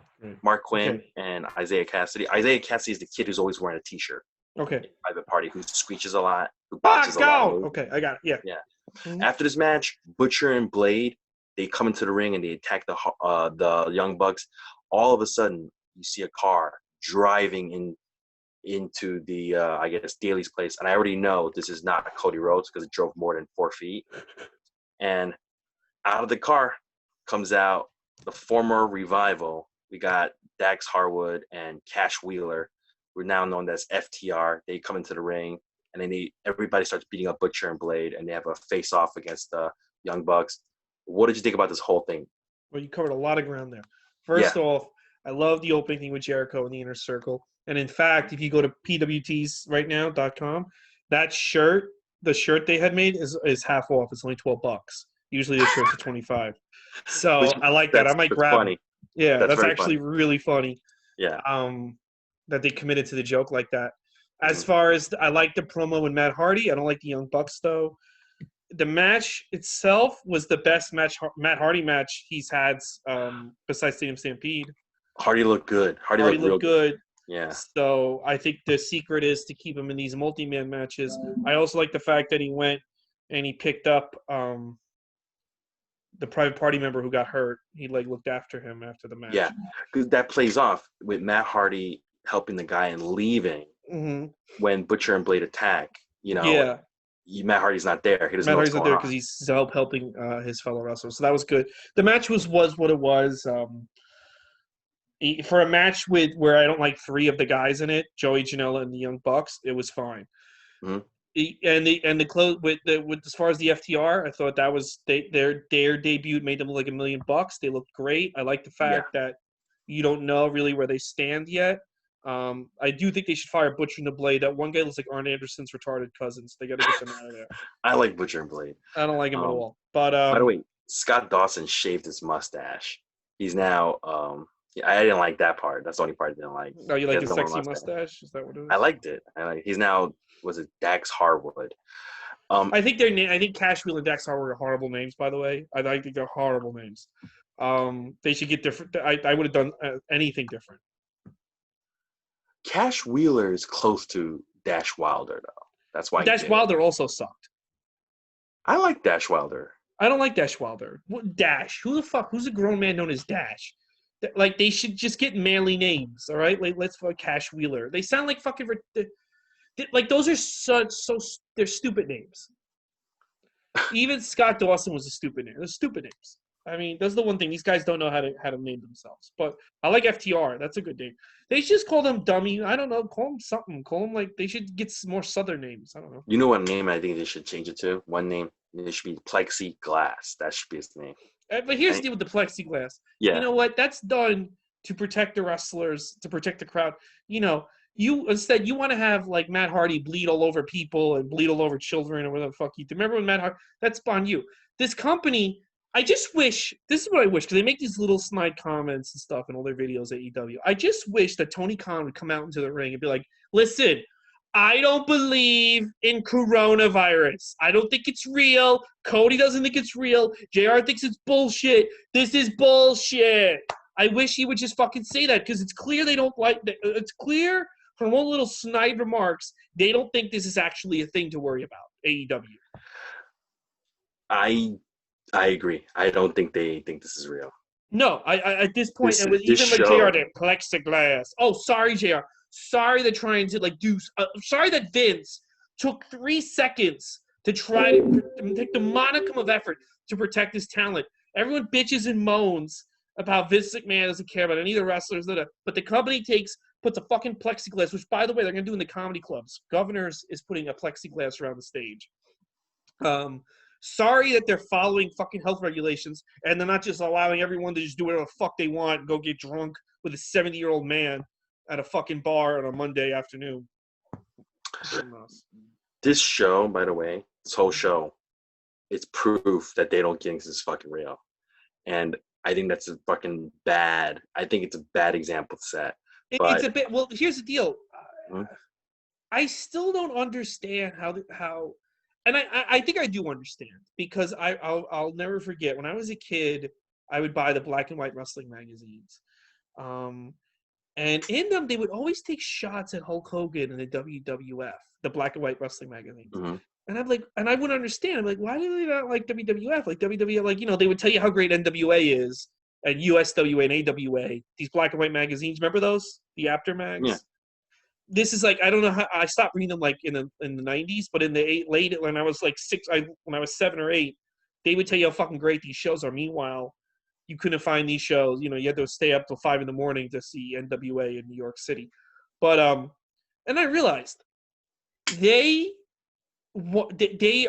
Mark Quinn and Isaiah Cassidy. Isaiah Cassidy is the kid who's always wearing a T-shirt. Okay. Private Party, who screeches a lot, who boxes a lot. Okay, I got it. Yeah. Yeah. Mm-hmm. After this match, Butcher and Blade, they come into the ring and they attack the Young Bucks. All of a sudden, you see a car driving into the Daly's place, and I already know this is not Cody Rhodes because it drove more than 4 feet. And out of the car comes out the former Revival. We got Dax Harwood and Cash Wheeler who are now known as FTR. They come into the ring, and then everybody starts beating up Butcher and Blade, and they have a face-off against the Young Bucks. What did you think about this whole thing? Well, you covered a lot of ground there. Yeah. First off, I love the opening thing with Jericho in the Inner Circle. And in fact, if you go to pwtsrightnow.com, that shirt, the shirt they had made is half off. It's only $12. Usually the shirts are 25. So I like that. I might grab funny. it. Yeah, that's actually funny. really funny. Yeah. That they committed to the joke like that. As far as I like the promo with Matt Hardy, I don't like the Young Bucks though. The match itself was the best Matt Hardy match he's had besides Stadium Stampede. Hardy looked good. Hardy looked real good. Yeah. So I think the secret is to keep him in these multi-man matches. I also like the fact that he went and he picked up the private party member who got hurt. He looked after him after the match. Yeah, because that plays off with Matt Hardy helping the guy and leaving when Butcher and Blade attack. Yeah. Matt Hardy's not there. He doesn't know what's going on. Matt Hardy's not there because he's helping his fellow wrestlers. So that was good. The match was what it was. For a match where I don't like three of the guys in it, Joey Janela and the Young Bucks, it was fine. Mm-hmm. And the close with as far as the FTR, I thought that was their debut made them look like $1 million. They looked great. I like the fact that you don't know really where they stand yet. I do think they should fire Butcher and the Blade. That one guy looks like Arn Anderson's retarded cousins. They got to get them out of there. I like Butcher and Blade. I don't like him at all. But by the way, Scott Dawson shaved his mustache. He's now. I didn't like that part. That's the only part I didn't like. No, you like his sexy mustache? Is that what it is? I liked it. He's now was it Dax Harwood? I think I think Cash Wheeler and Dax Harwood are horrible names. By the way, I think they're horrible names. They should get different. I would have done anything different. Cash Wheeler is close to Dash Wilder, though. That's why Dash Wilder also sucked. I like Dash Wilder. I don't like Dash Wilder. What Dash? Who's a grown man known as Dash? Like, they should just get manly names, all right? Like, let's fuck Cash Wheeler. They sound like fucking like those are they're stupid names. Even Scott Dawson was a stupid name. They're stupid names. I mean, that's the one thing. These guys don't know how to name themselves. But I like FTR. That's a good name. They should just call them Dummy. I don't know. Call them something. Call them they should get some more Southern names. I don't know. You know what name I think they should change it to? One name. It should be Plexiglass. That should be his name. But here's the deal with the plexiglass. Yeah. You know what? That's done to protect the wrestlers, to protect the crowd. You instead you want to have like Matt Hardy bleed all over people and bleed all over children or whatever the fuck you do. Remember when Matt Hardy? That's on you. This company, I just wish. This is what I wish because they make these little snide comments and stuff in all their videos at AEW. I just wish that Tony Khan would come out into the ring and be like, "Listen, I don't believe in coronavirus. I don't think it's real. Cody doesn't think it's real. JR thinks it's bullshit. This is bullshit." I wish he would just fucking say that because it's clear they don't like that. It's clear from all little snide remarks they don't think this is actually a thing to worry about, AEW. I agree. I don't think they think this is real. No, I at this point, and with even like JR, the plexiglass. Oh, sorry, JR. Sorry they're trying to do. Sorry that Vince took 3 seconds to try to take the modicum of effort to protect his talent. Everyone bitches and moans about Vince McMahon doesn't care about any of the wrestlers, but the company puts a fucking plexiglass, which by the way they're gonna do in the comedy clubs. Governors is putting a plexiglass around the stage. Sorry that they're following fucking health regulations and they're not just allowing everyone to just do whatever the fuck they want and go get drunk with a 70-year-old man at a fucking bar on a Monday afternoon. This show, by the way, this whole show, it's proof that they don't think this is fucking real. And I think that's a fucking bad. I think it's a bad example to set. It's a bit. Well, here's the deal. I still don't understand how, and I think I do understand because I'll never forget when I was a kid. I would buy the black and white wrestling magazines, and in them they would always take shots at Hulk Hogan and the WWF, the black and white wrestling magazines. Mm-hmm. And I'm like, and I wouldn't understand. I'm like, why do they not like WWF? Like WWF, like, they would tell you how great NWA is and USWA and AWA. These black and white magazines, remember those? The After Mags? Yeah. This is like, I don't know how, I stopped reading them like in the 90s, but in the late, when I was like when I was 7 or 8, they would tell you how fucking great these shows are. Meanwhile, you couldn't find these shows. You had to stay up till 5 a.m. to see NWA in New York City. But And I realized they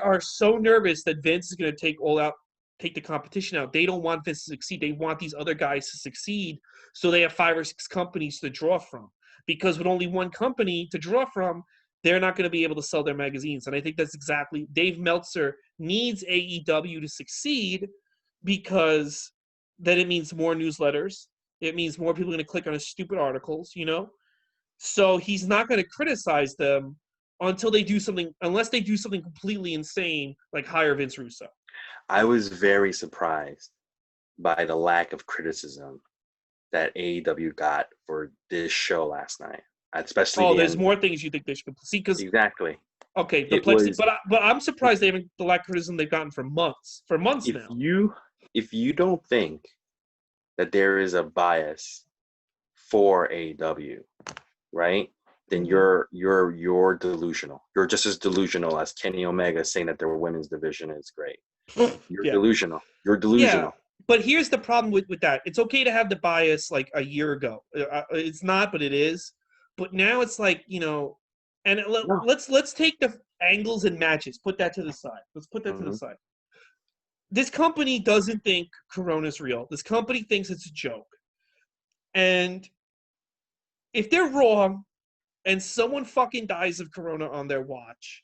are so nervous that Vince is going to take the competition out. They don't want Vince to succeed. They want these other guys to succeed, so they have 5 or 6 companies to draw from. Because with only one company to draw from, they're not going to be able to sell their magazines. And I think that's exactly Dave Meltzer needs AEW to succeed, because then it means more newsletters. It means more people are going to click on his stupid articles, you know? So he's not going to criticize them unless they do something completely insane, like hire Vince Russo. I was very surprised by the lack of criticism that AEW got for this show last night, especially there's more things you think they should see, because exactly. Okay, but I'm surprised they haven't the lack of criticism they've gotten for months now. If you don't think that there is a bias for AEW, right? Then you're delusional. You're just as delusional as Kenny Omega saying that their women's division is great. You're delusional. You're delusional. Yeah, but here's the problem with that. It's okay to have the bias like a year ago. It's not, but it is. But now it's like, you know, and let's take the angles and matches. Put that to the side. Let's put that to the side. This company doesn't think Corona's real. This company thinks it's a joke. And if they're wrong and someone fucking dies of Corona on their watch,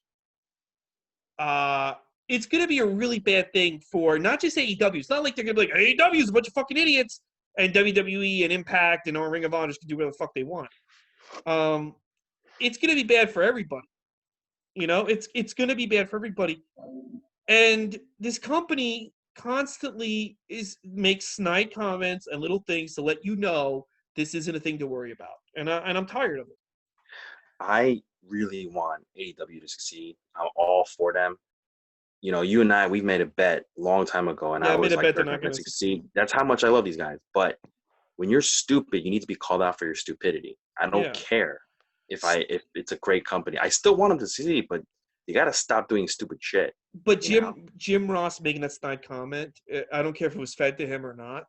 it's going to be a really bad thing for not just AEW. It's not like they're going to be like, AEW is a bunch of fucking idiots, and WWE and Impact and Ring of Honor can do whatever the fuck they want. It's going to be bad for everybody. You know, it's going to be bad for everybody. And this company constantly makes snide comments and little things to let you know this isn't a thing to worry about. And I'm tired of it. I really want AEW to succeed. I'm all for them. You know, you and I, we've made a bet a long time ago, and I was like, they're not going to succeed. That's how much I love these guys. But when you're stupid, you need to be called out for your stupidity. I don't care if it's a great company. I still want them to succeed, but you got to stop doing stupid shit. But Jim Ross making that snide comment, I don't care if it was fed to him or not.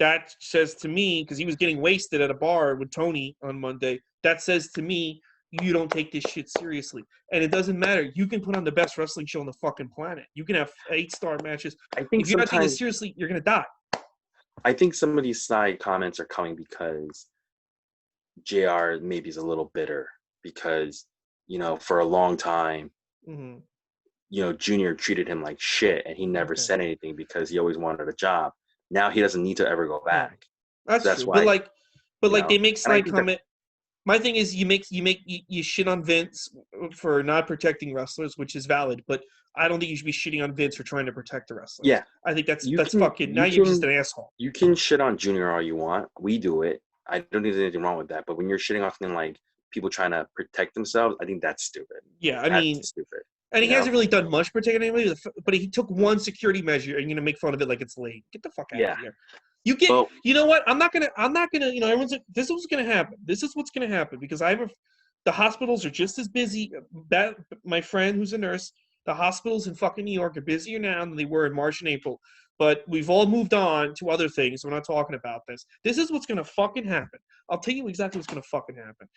That says to me, because he was getting wasted at a bar with Tony on Monday, that says to me, you don't take this shit seriously. And it doesn't matter. You can put on the best wrestling show on the fucking planet. You can have 8-star matches. I think if you're not taking it seriously, you're going to die. I think some of these snide comments are coming because JR maybe is a little bitter because, you know, for a long time, you know, Junior treated him like shit and he never said anything because he always wanted a job. Now he doesn't need to ever go back. That's true. Why, but they make snide comment. My thing is you shit on Vince for not protecting wrestlers, which is valid, but I don't think you should be shitting on Vince for trying to protect the wrestlers. Yeah. I think that's fucking now you're just an asshole. You can shit on Junior all you want. We do it. I don't think there's anything wrong with that. But when you're shitting off something like people trying to protect themselves, I think that's stupid. Yeah, that's stupid. And he hasn't really done much protecting anybody, but he took one security measure and you're gonna make fun of it like it's late. Get the fuck out of here. You know what? I'm not gonna, you know, everyone's like, this is what's gonna happen. This is what's gonna happen because the hospitals are just as busy. That my friend who's a nurse, the hospitals in fucking New York are busier now than they were in March and April. But we've all moved on to other things. We're not talking about this. This is what's gonna fucking happen. I'll tell you exactly what's gonna fucking happen.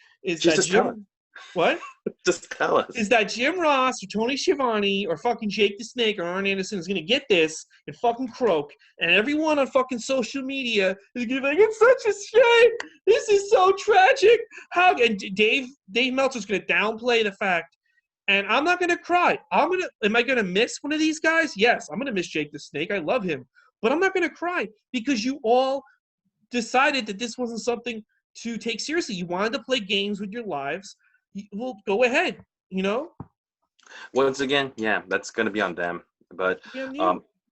What? Just tell us. Is that Jim Ross or Tony Schiavone or fucking Jake the Snake or Arn Anderson is going to get this and fucking croak, and everyone on fucking social media is going to be like, it's such a shame. This is so tragic. And Dave Meltzer's going to downplay the fact, and I'm not going to cry. Am I going to miss one of these guys? Yes, I'm going to miss Jake the Snake. I love him. But I'm not going to cry because you all decided that this wasn't something to take seriously. You wanted to play games with your lives. Well, go ahead, you know? Once again, that's going to be on them. But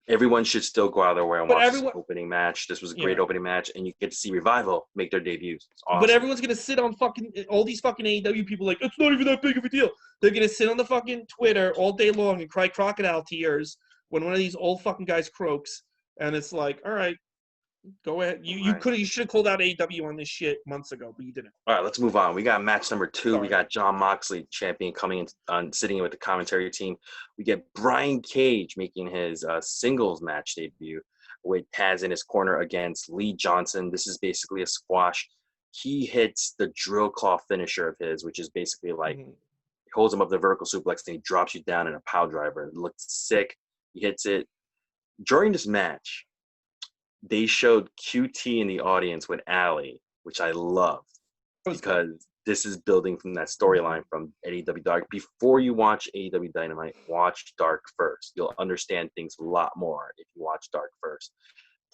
everyone should still go out of their way and watch this opening match. This was a great opening match, and you get to see Revival make their debuts. It's awesome. But everyone's going to sit on all these fucking AEW people like, it's not even that big of a deal. They're going to sit on the fucking Twitter all day long and cry crocodile tears when one of these old fucking guys croaks. And it's like, all right. Go ahead. You should have called out AEW on this shit months ago, but you didn't. All right, let's move on. We got match number 2. We got Jon Moxley, champion, coming in, sitting in with the commentary team. We get Brian Cage making his singles match debut with Taz in his corner against Lee Johnson. This is basically a squash. he hits the drill claw finisher of his, which is basically like Mhm. he holds him up the vertical suplex and he drops you down in a power driver. It looks sick. He hits it. During this match, they showed QT in the audience with Allie, which I love That was good. because this is building from that storyline from AEW Dark. Before you watch AEW Dynamite, watch Dark first. You'll understand things a lot more if you watch Dark first.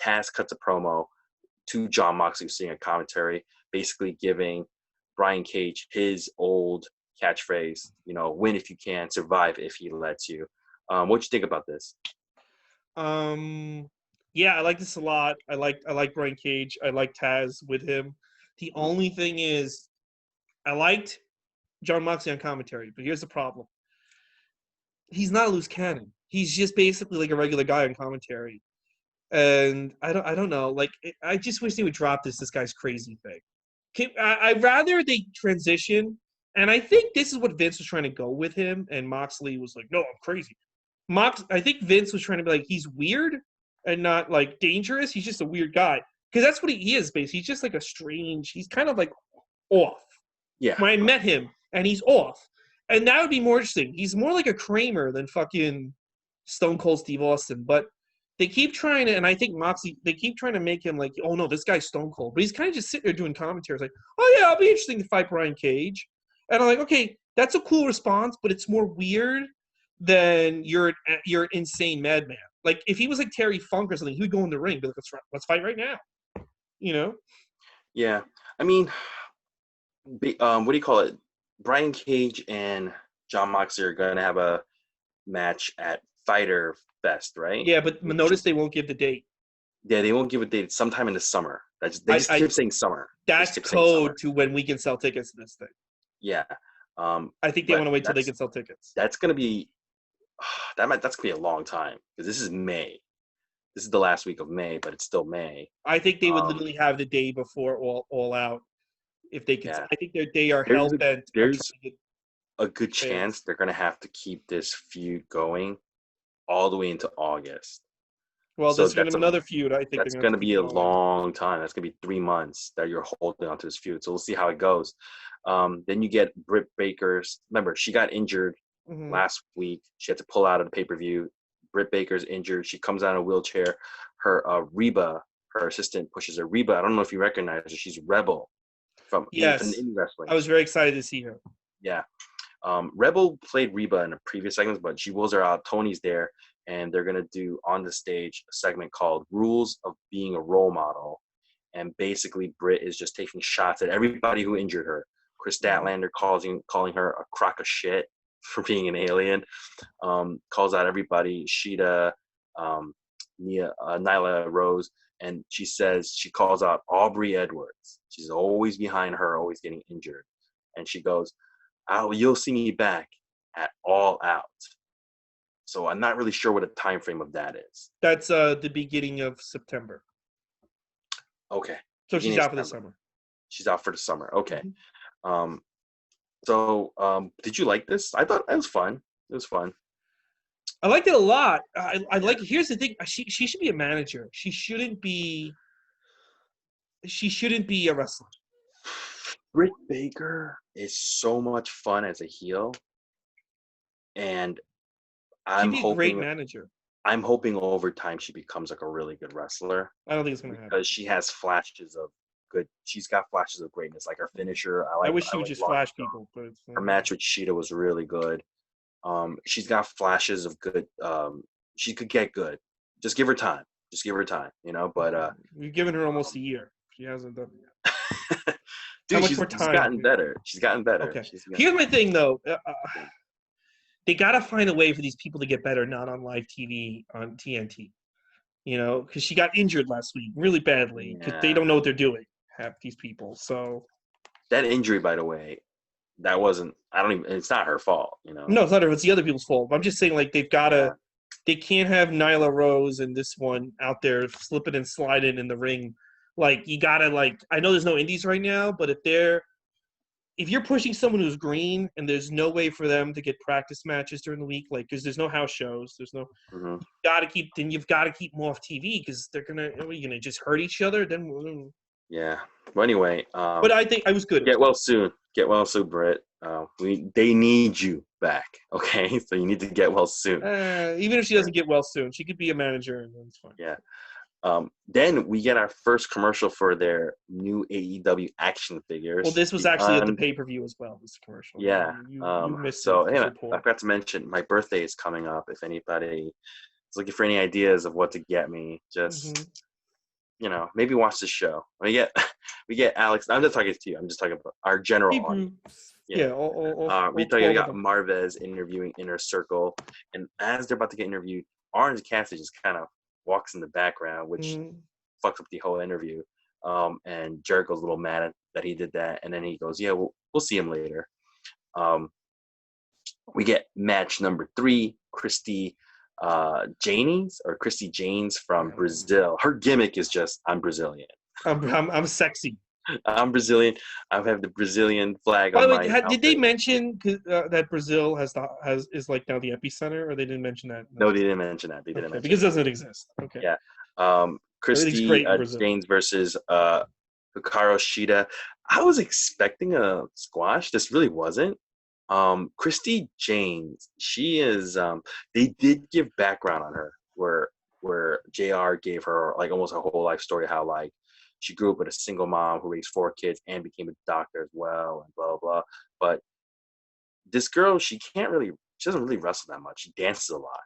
Taz cuts a promo to John Moxley sitting a commentary, basically giving Brian Cage his old catchphrase, win if you can, survive if he lets you. What you think about this? Yeah, I like this a lot. I like Brian Cage. I like Taz with him. The only thing is, I liked John Moxley on commentary, but here's the problem. He's not a loose cannon. He's just basically like a regular guy on commentary. And I don't know. Like, I just wish they would drop this guy's crazy thing. I'd rather they transition. And I think this is what Vince was trying to go with him. And Moxley was like, no, I'm crazy. I think Vince was trying to be like, he's weird and not like dangerous. He's just a weird guy. Because that's what he is, basically. He's just like he's kind of like off. Yeah. When I met him, and he's off. And that would be more interesting. He's more like a Kramer than fucking Stone Cold Steve Austin. But they keep trying to, and I think Moxley, they keep trying to make him like, oh no, this guy's Stone Cold. But he's kind of just sitting there doing commentaries like, oh yeah, I'll be interesting to fight Brian Cage. And I'm like, okay, that's a cool response, but it's more weird than you're an insane madman. Like if he was like Terry Funk or something, he would go in the ring, be like, let's fight right now. Yeah. I mean, what do you call it? Brian Cage and John Moxley are going to have a match at Fighter Fest, right? Yeah, but notice they won't give the date. Yeah, they won't give a date. Sometime in the summer. They just keep saying summer. That's code to when we can sell tickets to this thing. Yeah. I think they want to wait till they can sell tickets. That's going to be that's going to be a long time because this is May. This is the last week of May, but it's still May. I think they would literally have the day before all out if they could. Yeah. I think they are hell bent. There's a good chance they're going to have to keep this feud going all the way into August. Well, there's going to be another feud. I think that's going to be a long time. That's going to be 3 months that you're holding onto this feud. So we'll see how it goes. Then you get Britt Baker's. Remember, she got injured last week. She had to pull out of the pay-per-view. Britt Baker's injured. She comes out in a wheelchair. Her Reba, her assistant, pushes her. Reba, I don't know if you recognize her. She's Rebel from indie wrestling. I was very excited to see her. Yeah. Rebel played Reba in the previous segments, but she wheels her out. Tony's there, and they're going to do on the stage a segment called Rules of Being a Role Model. And basically, Britt is just taking shots at everybody who injured her. Chris Statlander calling her a crock of shit for being an alien. Calls out everybody. Sheeta, Nyla Rose. And she calls out Aubrey Edwards. She's always behind her, always getting injured. And she goes, you'll see me back at All Out. So I'm not really sure what the time frame of that is. That's the beginning of September. Okay. So she's out for the summer. She's out for the summer. Okay. So did you like this? I thought it was fun. It was fun. I liked it a lot. I like. Here's the thing. She should be a manager. She shouldn't be a wrestler. Britt Baker is so much fun as a heel, and I'm hoping a great manager. I'm hoping over time she becomes like a really good wrestler. I don't think it's gonna happen because she has flashes of good. She's got flashes of greatness, like her finisher. I wish she would just flash people. But her match with Sheeta was really good. She's got flashes of good. She could get good. Just give her time. But we've given her almost a year. She hasn't done it yet. Dude, she's gotten better. She's gotten better. Okay. Here's my thing, though. They got to find a way for these people to get better, not on live TV on TNT. Because she got injured last week really badly because they don't know what they're doing, half these people. So that injury, by the way, that wasn't – it's not her fault, No, it's not her. It's the other people's fault. But I'm just saying, like, they've got to – they can't have Nyla Rose and this one out there slipping and sliding in the ring. Like, you got to, like – I know there's no indies right now, but if you're pushing someone who's green and there's no way for them to get practice matches during the week, like, because there's no house shows, there's no you've got to keep them off TV because they're going to – are you going to just hurt each other? Then Yeah. Well, anyway, But I think I was good. get well soon. Get well soon, Britt. They need you back. Okay, so you need to get well soon. Even if she doesn't get well soon, she could be a manager, and it's fine. Yeah. Then we get our first commercial for their new AEW action figures. Well, this was actually at the pay-per-view as well, this commercial. Yeah. You missed so it. anyway, I forgot to mention my birthday is coming up. If anybody is looking for any ideas of what to get me, just maybe watch the show. We get Alex. I'm not talking to you. I'm just talking about our general audience. Yeah. We got Marvez interviewing Inner Circle, and as they're about to get interviewed, Orange Cassidy just kind of walks in the background, which fucks up the whole interview. And Jericho's a little mad that he did that, and then he goes, "Yeah, we'll see him later." We get match number 3, Christy Janes from Brazil. Her gimmick is just, I'm Brazilian. I'm sexy. I'm Brazilian. I have the Brazilian flag By on the way, my did they mention that Brazil is like now the epicenter, or they didn't mention that? No, they didn't mention that. They didn't mention because it doesn't exist. Okay. Yeah. Christy Janes versus Hikaru Shida. I was expecting a squash. This really wasn't. Christy Janes, she is. They did give background on her, where JR gave her like almost a whole life story, how like she grew up with a single mom who raised 4 kids and became a doctor as well, and blah blah. But this girl, she doesn't really wrestle that much. She dances a lot,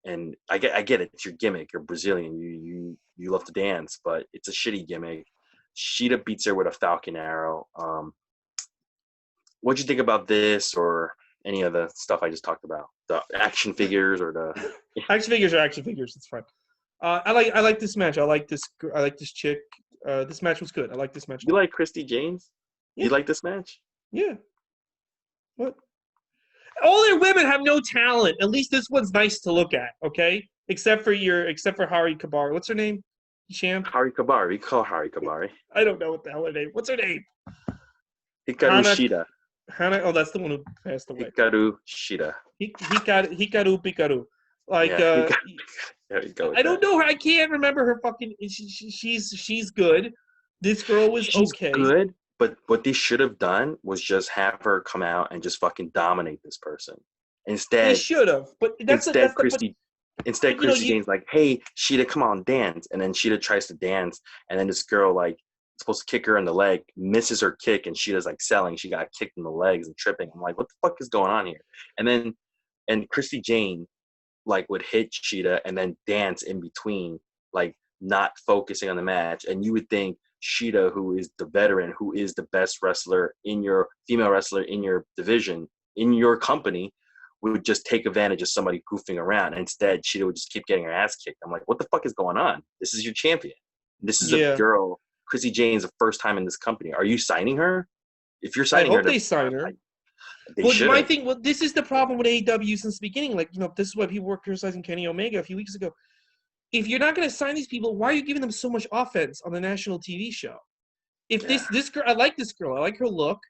and I get it. It's your gimmick. You're Brazilian. You love to dance, but it's a shitty gimmick. Sheeta beats her with a Falcon Arrow. What'd you think about this, or any of the stuff I just talked about? The action figures, or the action figures are action figures. It's fine. I like this match. I like this chick. This match was good. I like this match. You like Christy Janes? Yeah. You like this match? Yeah. What? All their women have no talent. At least this one's nice to look at. Okay, except for Hari Kabari. What's her name? Champ. Hari Kabari. We call Hari Kabari. I don't know what the hell her name. What's her name? Hikaru Shida. Hana. Oh, that's the one who passed away. Hikaru Shida. Hikaru Pikaru. Like there you go. I don't know her. I can't remember her fucking. She's good. This girl was okay. Good, but what they should have done was just have her come out and just fucking dominate this person. Instead, they should have. But Christy Jane's like, "Hey, Sheeta, come on, dance," and then Sheeta tries to dance, and then this girl like supposed to kick her in the leg, misses her kick, and Sheeta's like selling. She got kicked in the legs and tripping. I'm like, what the fuck is going on here? And Christy Jane like would hit Sheeta and then dance in between, like not focusing on the match. And you would think Sheeta, who is the veteran, who is the best female wrestler in your division, in your company, would just take advantage of somebody goofing around. And instead, Sheeta would just keep getting her ass kicked. I'm like, what the fuck is going on? This is your champion. This is a girl. Chrissy Jane's the first time in this company. Are you signing her? If you're signing her, they sign her. This is the problem with AEW since the beginning. Like, this is why people were criticizing Kenny Omega a few weeks ago. If you're not going to sign these people, why are you giving them so much offense on the national TV show? This girl, I like this girl. I like her look.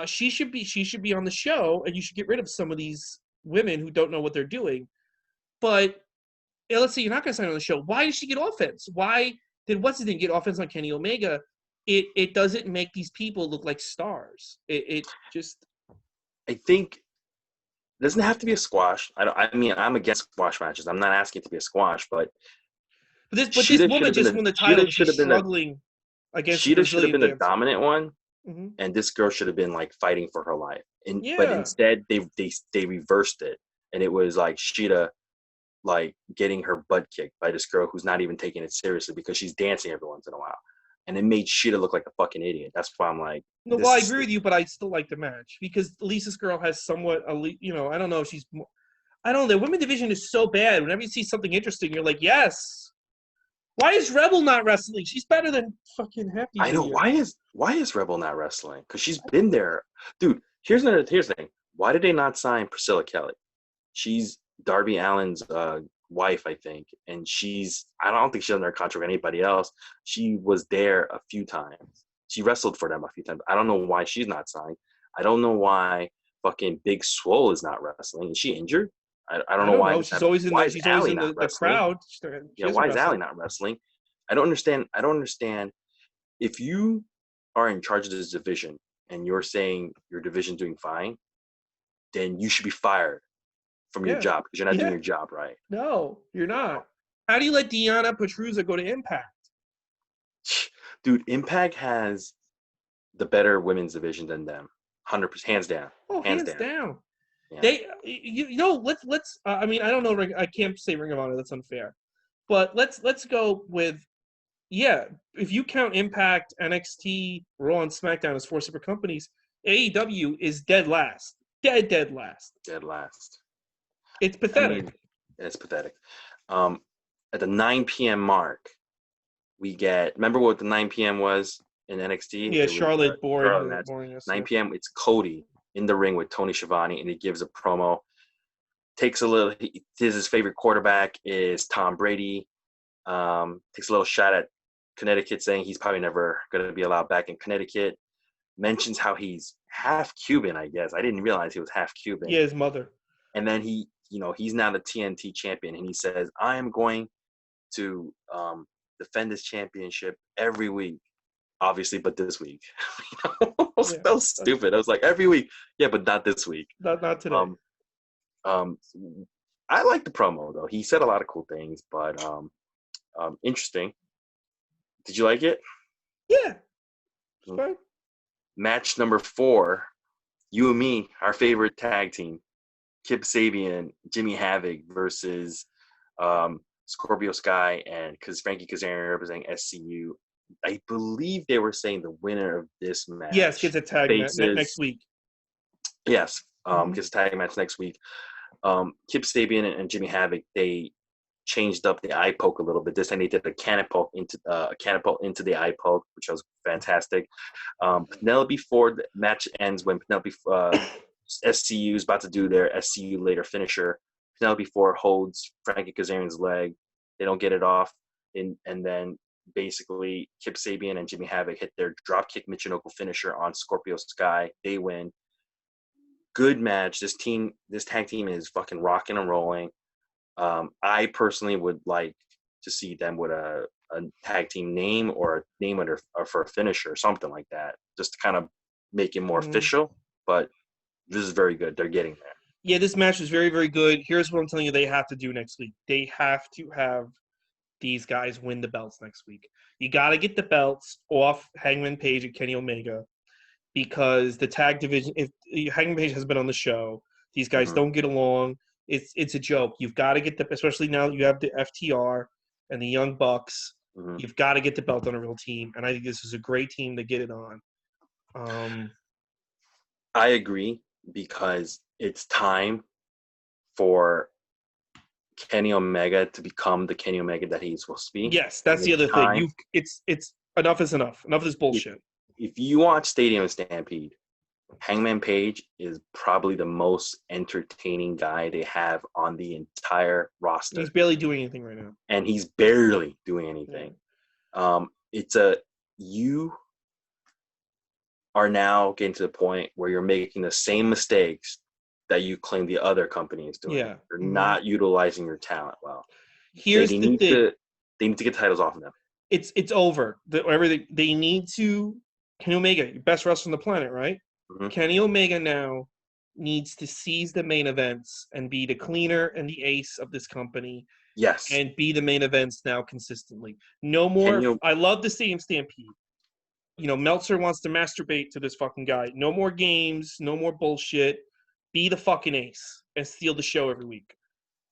She should be on the show, and you should get rid of some of these women who don't know what they're doing. But let's say you're not going to sign her on the show. Why did she get offense? Why did what's-his-name get offense on Kenny Omega? It doesn't make these people look like stars. It just. I think it doesn't have to be a squash. I'm against squash matches. I'm not asking it to be a squash, but this woman just won the title. She's struggling against. Sheeta should have been the dominant one, and this girl should have been like fighting for her life. But instead, they reversed it, and it was like Sheeta like getting her butt kicked by this girl who's not even taking it seriously because she's dancing every once in a while. And it made Sheeta look like a fucking idiot. That's why I'm like. No, well, I agree with you, but I still like the match because at least this girl has somewhat elite. I don't know. I don't know. The women's division is so bad. Whenever you see something interesting, you're like, yes. Why is Rebel not wrestling? She's better than fucking Happy. I know. Why is Rebel not wrestling? Because she's been there, dude. Here's the thing. Why did they not sign Priscilla Kelly? She's Darby Allin's wife, I think, and I don't think she's under contract with anybody else. She was there a few times. She wrestled for them a few times. I don't know why she's not signed. I don't know why fucking Big Swole is not wrestling. Is she injured? I don't know why. She's always in the crowd. Yeah, why is Allie not wrestling? I don't understand if you are in charge of this division and you're saying your division's doing fine, then you should be fired from your Yeah. job because you're not doing Yeah. your job right. No, you're not. How do you let Deonna Purrazzo go to Impact? Dude, Impact has the better women's division than them. 100%, hands down. Oh, hands down. Yeah. They, you know, let's. I mean, I don't know. I can't say Ring of Honor. That's unfair. But let's go with, yeah. If you count Impact, NXT, Raw, and SmackDown as 4 separate companies, AEW is dead last. Dead last. Dead last. It's pathetic. I mean, it's pathetic. At the 9 p.m. mark, we get. Remember what the 9 p.m. was in NXT? Yeah, It was, Charlotte boring. 9 p.m. It's Cody in the ring with Tony Schiavone, and he gives a promo. Takes a little. His favorite quarterback is Tom Brady. Takes a little shot at Connecticut, saying he's probably never going to be allowed back in Connecticut. Mentions how he's half Cuban, I guess. I didn't realize he was half Cuban. Yeah, his mother. And then he's now the TNT champion, and he says, I am going to defend this championship every week, obviously, but this week. That was stupid. I was like, every week, yeah, but not this week. Not today. I like the promo though. He said a lot of cool things, but interesting. Did you like it? Yeah. It's fine. Match number 4, you and me, our favorite tag team, Kip Sabian, Jimmy Havoc versus Scorpio Sky and Frankie Kazarian representing SCU. I believe they were saying the winner of this match. Yes, gets a tag match next week. Yes, gets a tag match next week. Kip Sabian and Jimmy Havoc, they changed up the eye poke a little bit. This time they did a catapult into the eye poke, which was fantastic. Penelope Ford, the match ends when Penelope SCU is about to do their SCU later finisher. Penelope Ford holds Frankie Kazarian's leg. They don't get it off, and then basically Kip Sabian and Jimmy Havoc hit their dropkick Michinoku finisher on Scorpio Sky. They win. Good match. This tag team is fucking rocking and rolling. I personally would like to see them with a tag team name or a name under for a finisher or something like that, just to kind of make it more official. But this is very good. They're getting there. Yeah, this match is very, very good. Here's what I'm telling you they have to do next week. They have to have these guys win the belts next week. You got to get the belts off Hangman Page and Kenny Omega, because the tag division, if Hangman Page has been on the show, these guys don't get along. It's a joke. You've got to get especially now you have the FTR and the Young Bucks. You've got to get the belt on a real team, and I think this is a great team to get it on. I agree, because it's time for Kenny Omega to become the Kenny Omega that he's supposed to be. Yes, that's the other thing. It's enough is enough. Enough of this bullshit. If you watch Stadium Stampede, Hangman Page is probably the most entertaining guy they have on the entire roster. He's barely doing anything right now. And he's barely doing anything. You are now getting to the point where you're making the same mistakes that you claim the other company is doing. Yeah. You're not utilizing your talent well. Here's the thing. They need to get titles off of them. It's over. They need to. Kenny Omega, best wrestler on the planet, right? Kenny Omega now needs to seize the main events and be the cleaner and the ace of this company. Yes. And be the main events now consistently. No more. I love the Stadium Stampede. Meltzer wants to masturbate to this fucking guy. No more games. No more bullshit. Be the fucking ace and steal the show every week.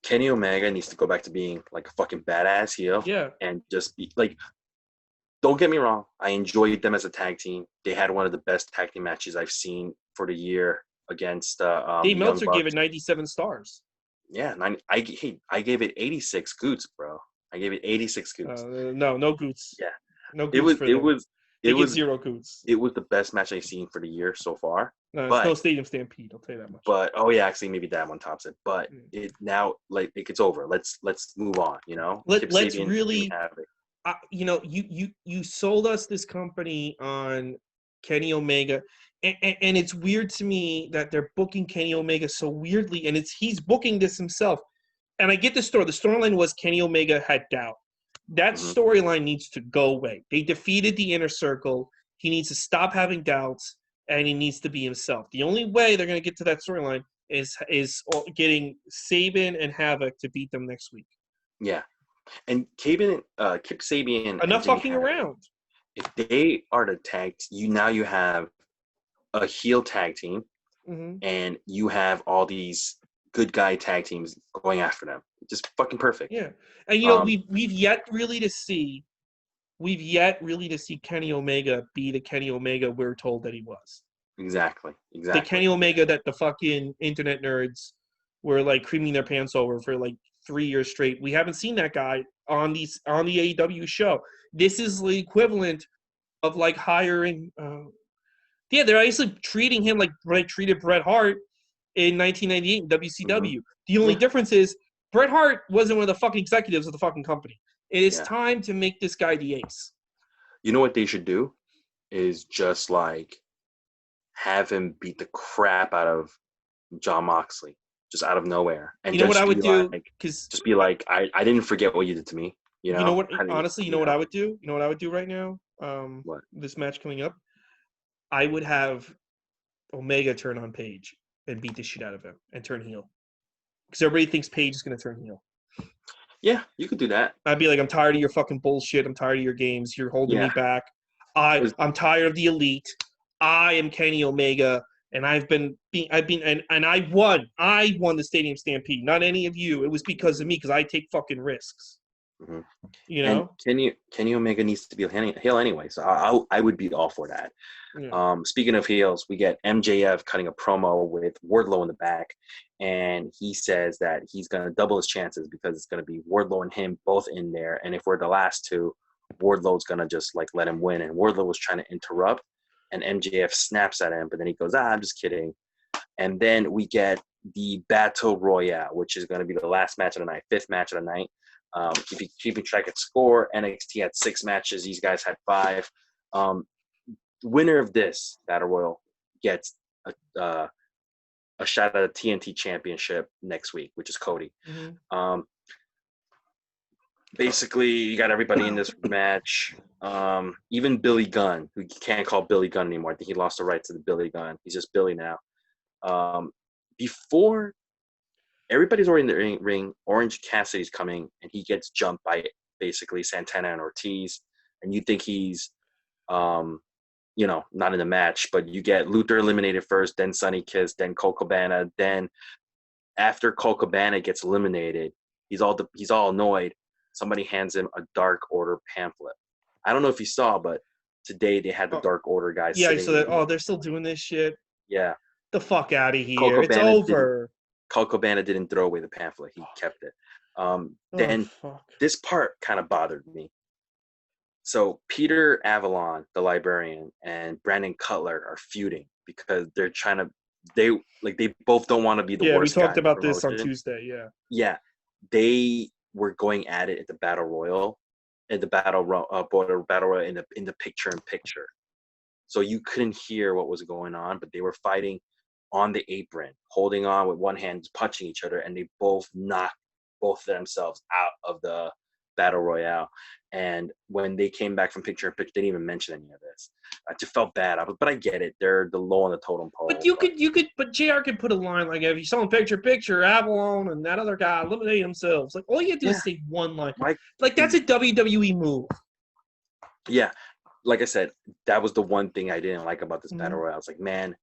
Kenny Omega needs to go back to being like a fucking badass heel. Yeah. And just be like, don't get me wrong. I enjoyed them as a tag team. They had one of the best tag team matches I've seen for the year against Dave Meltzer gave it 97 stars. Yeah. I gave it 86 Gootz, bro. I gave it 86 Gootz. No Gootz. Yeah. No Gootz. It was 0 Gootz. It was the best match I've seen for the year so far. No, it's no Stadium Stampede. I'll tell you that much. But actually, maybe that one tops it. But it now, like, it gets over. Let's move on. Let's really. You sold us this company on Kenny Omega, and it's weird to me that they're booking Kenny Omega so weirdly, and he's booking this himself. And I get the story. The storyline was Kenny Omega had doubt. That Mhm. storyline needs to go away. They defeated the Inner Circle. He needs to stop having doubts, and he needs to be himself. The only way they're going to get to that storyline is getting Saban and Havoc to beat them next week. Yeah. And Kip Sabian and Enough Jimmy fucking Havoc, around. if they are the tag, you have a heel tag team, and you have all these good guy tag teams going after them. Just fucking perfect. Yeah, and we've yet really to see Kenny Omega be the Kenny Omega we're told that he was. Exactly. The Kenny Omega that the fucking internet nerds were like creaming their pants over for like 3 years straight. We haven't seen that guy on the AEW show. This is the equivalent of like hiring. They're actually treating him like they treated Bret Hart in 1998 in WCW. The only difference is Bret Hart wasn't one of the fucking executives of the fucking company. It is time to make this guy the ace. You know what they should do is just like have him beat the crap out of John Moxley, just out of nowhere, and you know what I would do? Just be like, I didn't forget what you did to me. You know what? Honestly, you know what I would do? You know what I would do right now? What? This match coming up, I would have Omega turn on Paige and beat the shit out of him and turn heel, because everybody thinks Paige is going to turn heel. Yeah, you could do that. I'd be like, I'm tired of your fucking bullshit. I'm tired of your games. You're holding me back. I'm tired of the elite. I am Kenny Omega, and I won. I won the Stadium Stampede. Not any of you. It was because of me, because I take fucking risks. Mm-hmm. You know, and Kenny Omega needs to be a heel anyway, so I would be all for that. Yeah. Speaking of heels, we get MJF cutting a promo with Wardlow in the back, and he says that he's going to double his chances because it's going to be Wardlow and him both in there, and if we're the last two, Wardlow's going to just like let him win. And Wardlow was trying to interrupt, and MJF snaps at him, but then he goes, I'm just kidding. And then we get the Battle Royale, which is going to be the last match of the night, 5th match of the night. Keeping track of score, NXT had 6 matches. These guys had 5. Winner of this Battle Royal gets a shot at a TNT Championship next week, which is Cody. Mm-hmm. Basically, you got everybody in this match. Even Billy Gunn, who you can't call Billy Gunn anymore. I think he lost the right to the Billy Gunn. He's just Billy now. Before everybody's already in the ring, Orange Cassidy's coming, and he gets jumped by basically Santana and Ortiz. And you think he's, not in the match, but you get Luther eliminated first, then Sonny Kiss, then Colt Cabana. Then after Colt Cabana gets eliminated, he's all annoyed. Somebody hands him a Dark Order pamphlet. I don't know if you saw, but today they had the Dark Order guys. Yeah, so that, they're still doing this shit. Yeah. The fuck out of here. It's over. Colt Cabana didn't throw away the pamphlet. He kept it. This part kind of bothered me. So Peter Avalon, the librarian, and Brandon Cutler are feuding because they're trying to they both don't want to be the worst. Yeah, we talked about this on Tuesday, yeah. Yeah. They were going at it at the Battle Royal, in the Battle Royal in the picture in picture. So you couldn't hear what was going on, but they were fighting on the apron, holding on with one hand, punching each other, and they both knocked both of themselves out of the Battle Royale. And when they came back from picture in picture, they didn't even mention any of this. I just felt bad. But I get it. They're the low on the totem pole. But JR could put a line like, if you saw in picture, Avalon and that other guy eliminate themselves. Like, all you have to do is say one line. Like, that's a WWE move. Yeah. Like I said, that was the one thing I didn't like about this Battle Royale. I was like, man,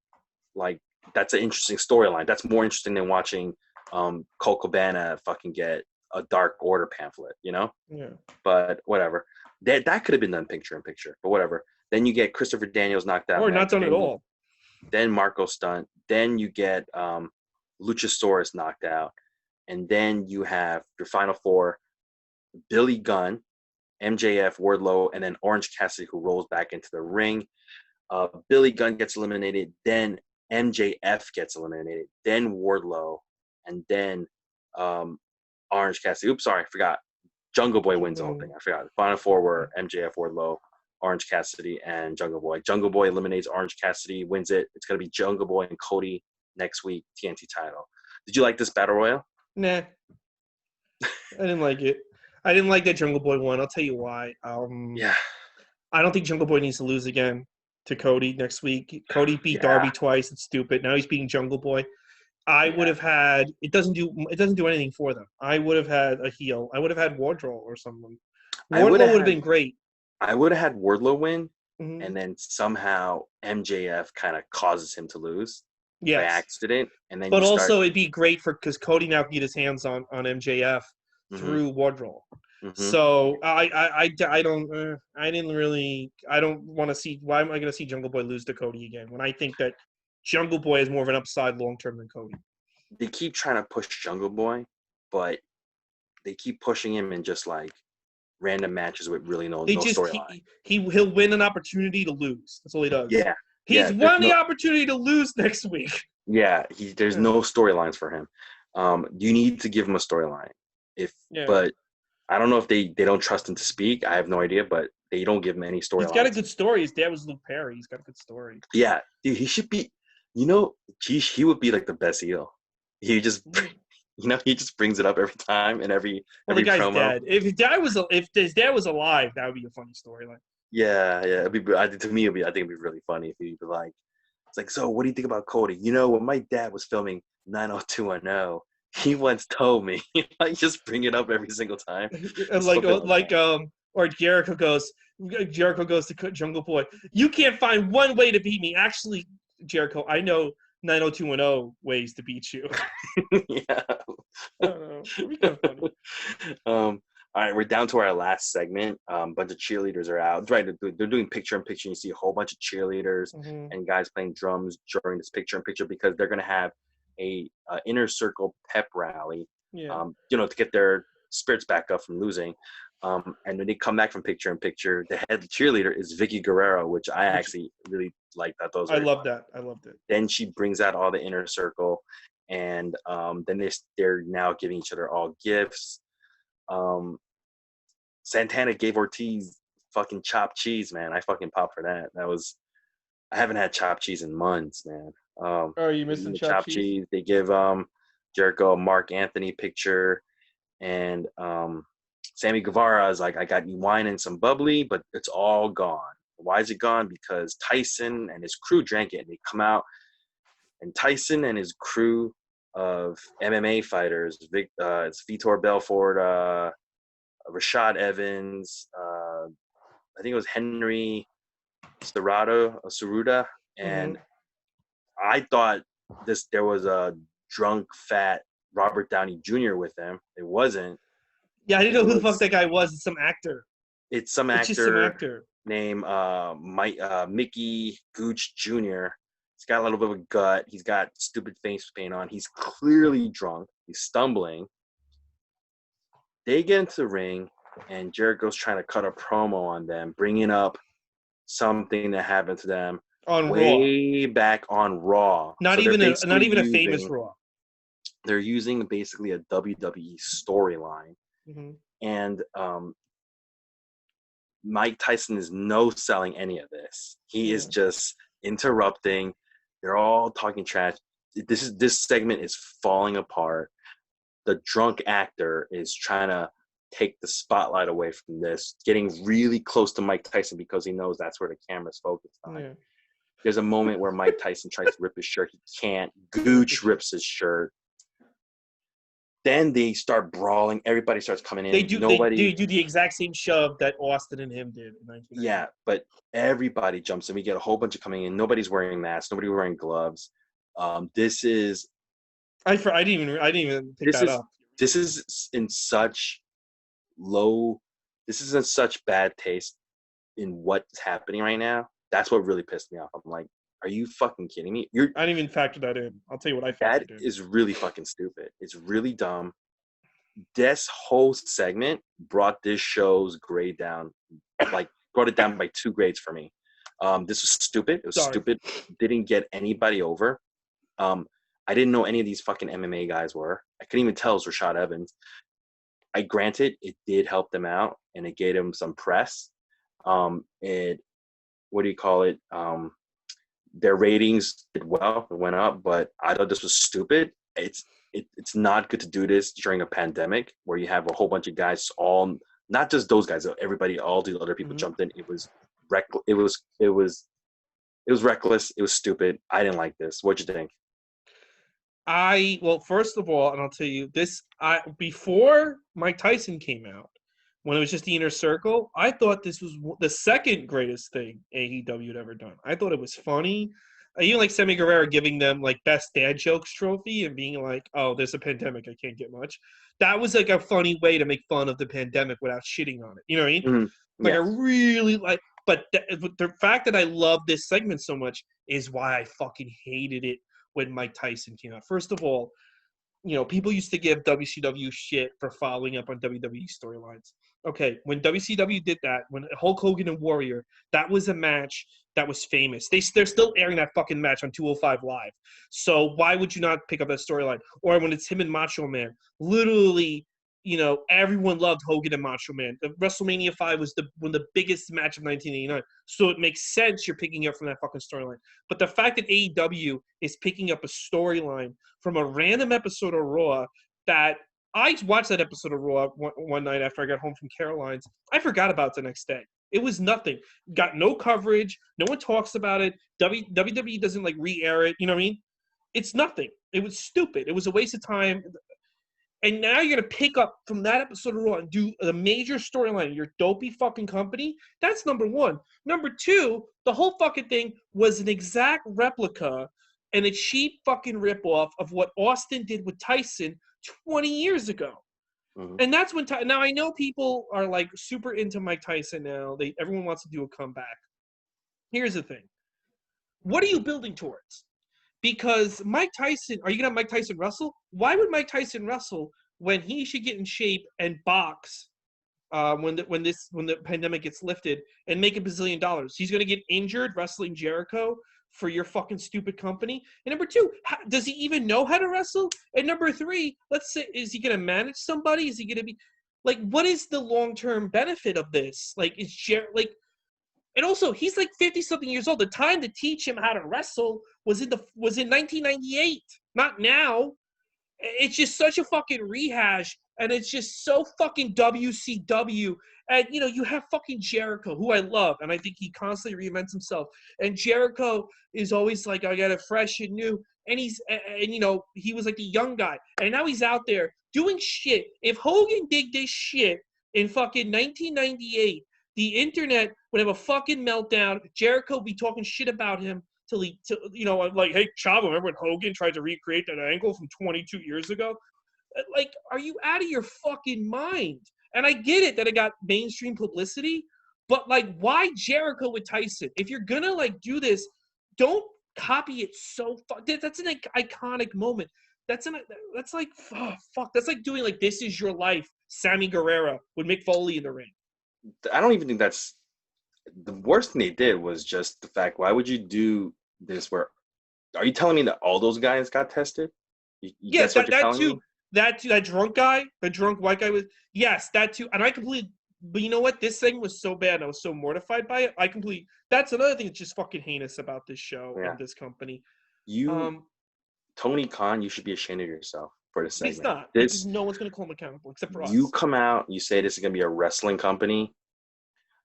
like, that's an interesting storyline. That's more interesting than watching Colt Cabana fucking get a Dark Order pamphlet, you know? Yeah. But whatever. That could have been done picture in picture, but whatever. Then you get Christopher Daniels knocked out. Or not done at all. Then Marco Stunt. Then you get Luchasaurus knocked out. And then you have your final 4, Billy Gunn, MJF, Wardlow, and then Orange Cassidy, who rolls back into the ring. Billy Gunn gets eliminated. Then MJF gets eliminated. Then Wardlow. And then Orange Cassidy. Oops, sorry, I forgot. Jungle Boy wins the whole thing. I forgot. The final 4 were MJF, Wardlow, Orange Cassidy, and Jungle Boy. Jungle Boy eliminates Orange Cassidy, wins it. It's going to be Jungle Boy and Cody next week, TNT title. Did you like this Battle Royal? Nah. I didn't like it. I didn't like that Jungle Boy won. I'll tell you why. Yeah. I don't think Jungle Boy needs to lose again to Cody next week. Cody beat Yeah. Darby twice. It's stupid. Now he's beating Jungle Boy. I would have had it doesn't do anything for them. I would have had a heel. I would have had Wardlow or someone. Wardlow would have been great. I would have had Wardlow win, Mm-hmm. and then somehow MJF kind of causes him to lose by Yes. accident, and then But also it'd be great because Cody now can get his hands on MJF through Wardlow. Mm-hmm. So I don't want to see. Why am I going to see Jungle Boy lose to Cody again when I think that Jungle Boy is more of an upside long term than Cody? They keep trying to push Jungle Boy, but they keep pushing him in just like random matches with really no storyline. He'll win an opportunity to lose. That's all he does. Yeah. He's won the opportunity to lose next week. Yeah, there's no storylines for him. You need to give him a storyline. But I don't know if they don't trust him to speak. I have no idea, but they don't give him any storylines. He's got a good story. His dad was Luke Perry. He's got a good story. Yeah, dude, he should be. He would be like the best heel. He just, he just brings it up every time and every the guy's promo. Dead. If his dad was alive, that would be a funny storyline. Yeah. It'd be, to me, I think it'd be really funny if he'd be like, it's like, so what do you think about Cody? When my dad was filming 90210, he once told me. Like, just bring it up every single time. Or Jericho goes to Jungle Boy. You can't find one way to beat me. Actually, Jericho, I know 90210 ways to beat you. Yeah. I don't know. It'd be kind of funny. All right, we're down to our last segment. Bunch of cheerleaders are out. Right, they're doing picture-in-picture. You see a whole bunch of cheerleaders and guys playing drums during this picture-in-picture because they're going to have a inner circle pep rally, to get their spirits back up from losing. And when they come back from picture-in-picture, the head cheerleader is Vicky Guerrero, which I actually really like that. I loved it. Then she brings out all the inner circle, and then they're now giving each other all gifts. Santana gave Ortiz fucking chopped cheese, man. I fucking popped for that. I haven't had chopped cheese in months, man. Are you missing chopped cheese? They give Jericho a Mark Anthony picture, and Sammy Guevara is like, I got you wine and some bubbly, but it's all gone. Why is it gone? Because Tyson and his crew drank it, and they come out, and Tyson and his crew of MMA fighters, it's Vitor Belfort, Rashad Evans, I think it was Henry Ceruda, and I thought there was a drunk, fat Robert Downey Jr. with them. It wasn't. Yeah, I didn't know who the fuck that guy was. It's some actor. It's some actor named Mickey Gootz Jr. He's got a little bit of a gut. He's got stupid face paint on. He's clearly drunk. He's stumbling. They get into the ring, and Jericho's trying to cut a promo on them, bringing up something that happened to them way back on Raw. Not even a famous Raw. They're using basically a WWE storyline, and Mike Tyson is no selling any of this. He is just interrupting. They're all talking trash. This segment is falling apart. The drunk actor is trying to take the spotlight away from this, getting really close to Mike Tyson because he knows that's where the camera's focused on. Yeah. There's a moment where Mike Tyson tries to rip his shirt. He can't. Gooch rips his shirt. Then they start brawling. Everybody starts coming in. They do the exact same shove that Austin and him did in 1990. Yeah, but everybody jumps in. We get a whole bunch of coming in. Nobody's wearing masks. Nobody's wearing gloves. This is. I didn't even pick that up. This is in such low. This is in such bad taste in what's happening right now. That's what really pissed me off. I'm like, are you fucking kidding me? I didn't even factor that in. I'll tell you what I factored in. That is really fucking stupid. It's really dumb. This whole segment brought this show's grade down, brought it down by 2 grades for me. This was stupid. It was stupid. Didn't get anybody over. I didn't know any of these fucking MMA guys were. I couldn't even tell it was Rashad Evans. Granted, it did help them out, and it gave them some press. Their ratings did well. It went up, but I thought this was stupid. it's not good to do this during a pandemic where you have a whole bunch of guys, all not just those guys, everybody, all the other people jumped in. It was reckless. It was stupid. I didn't like this. What'd you think? Well, first of all, and I'll tell you this: before Mike Tyson came out, when it was just the Inner Circle, I thought this was the second greatest thing AEW had ever done. I thought it was funny. Even like Sammy Guevara giving them like best dad jokes trophy and being like, "Oh, there's a pandemic. I can't get much." That was like a funny way to make fun of the pandemic without shitting on it. You know what I mean? Mm-hmm. Like I really like. But the fact that I love this segment so much is why I fucking hated it when Mike Tyson came out. First of all, people used to give WCW shit for following up on WWE storylines. Okay, when WCW did that, when Hulk Hogan and Warrior, that was a match that was famous. They're still airing that fucking match on 205 Live. So why would you not pick up that storyline? Or when it's him and Macho Man, literally, everyone loved Hogan and Macho Man. The WrestleMania 5 was one of the biggest match of 1989. So it makes sense you're picking up from that fucking storyline. But the fact that AEW is picking up a storyline from a random episode of Raw that I watched that episode of Raw one night after I got home from Caroline's. I forgot about it the next day. It was nothing. Got no coverage. No one talks about it. WWE doesn't like re-air it. You know what I mean? It's nothing. It was stupid. It was a waste of time. And now you're going to pick up from that episode of Raw and do the major storyline in your dopey fucking company? That's number one. Number two, the whole fucking thing was an exact replica and a cheap fucking ripoff of what Austin did with Tyson 20 years ago. Mm-hmm. And that's when now I know people are like super into Mike Tyson now. Everyone wants to do a comeback. Here's the thing. What are you building towards? Because Mike Tyson, are you going to have Mike Tyson wrestle? Why would Mike Tyson wrestle when he should get in shape and box when the pandemic gets lifted and make $1 bazillion? He's going to get injured wrestling Jericho for your fucking stupid company. And number two, does he even know how to wrestle? And number three, let's say, is he going to manage somebody? Is he going to be like, what is the long-term benefit of this? Like, and also, he's like 50-something years old. The time to teach him how to wrestle was in 1998, not now. It's just such a fucking rehash, and it's just so fucking WCW. And, you have fucking Jericho, who I love, and I think he constantly reinvents himself. And Jericho is always like, I got it fresh and new. And he was like the young guy. And now he's out there doing shit. If Hogan did this shit in fucking 1998, the internet would have a fucking meltdown. Jericho would be talking shit about him till like, hey, Chavo, remember when Hogan tried to recreate that angle from 22 years ago? Like, are you out of your fucking mind? And I get it that it got mainstream publicity, but like, why Jericho with Tyson? If you're gonna like do this, don't copy it so that's an iconic moment. That's like, oh, fuck. That's like doing like This Is Your Life, Sammy Guevara with Mick Foley in the ring. I don't even think that's the worst thing they did. Was just the fact, why would you do this? Are you telling me that all those guys got tested? Yes, that too. That drunk guy, the drunk white guy yes, that too. And I completely, but you know what? This thing was so bad. I was so mortified by it. That's another thing that's just fucking heinous about this show and this company. Tony Khan, you should be ashamed of yourself for this segment. He's not. Because no one's going to call him accountable except for us. You come out, you say this is going to be a wrestling company.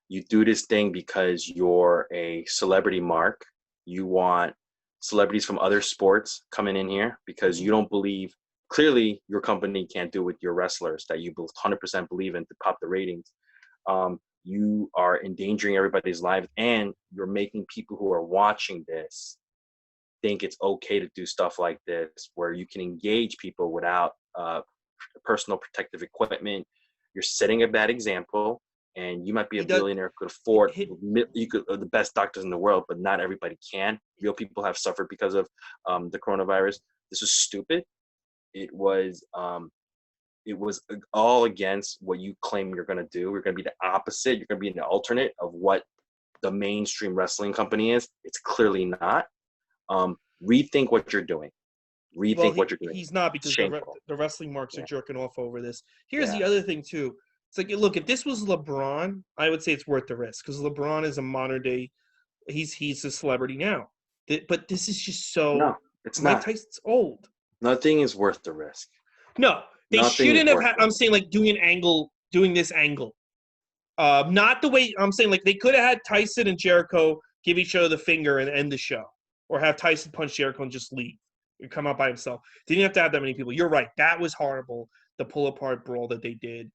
You do this thing because you're a celebrity mark. You want celebrities from other sports coming in here because you don't believe, clearly your company can't do with your wrestlers that you 100% believe in to pop the ratings. You are endangering everybody's lives, and you're making people who are watching this think it's okay to do stuff like this, where you can engage people without personal protective equipment. You're setting a bad example, and you might be a billionaire, could afford the best doctors in the world, but not everybody can. Real people have suffered because of the coronavirus. This is stupid. It was all against what you claim you're going to do. You're going to be the opposite. You're going to be an alternate of what the mainstream wrestling company is. It's clearly not. Rethink what you're doing. What you're doing. He's not, because the wrestling marks are jerking off over this. Here's the other thing too. It's like, look, if this was LeBron, I would say it's worth the risk, because LeBron is a modern day. He's a celebrity now. But this is just so. No, it's Mike not. Tyson's old. Nothing is worth the risk. No, they Nothing shouldn't is have. worth I'm saying like doing this angle. Not the way I'm saying. Like they could have had Tyson and Jericho give each other the finger and end the show, or have Tyson punch Jericho and just leave and come out by himself. They didn't have to have that many people. You're right. That was horrible. The pull apart brawl that they did,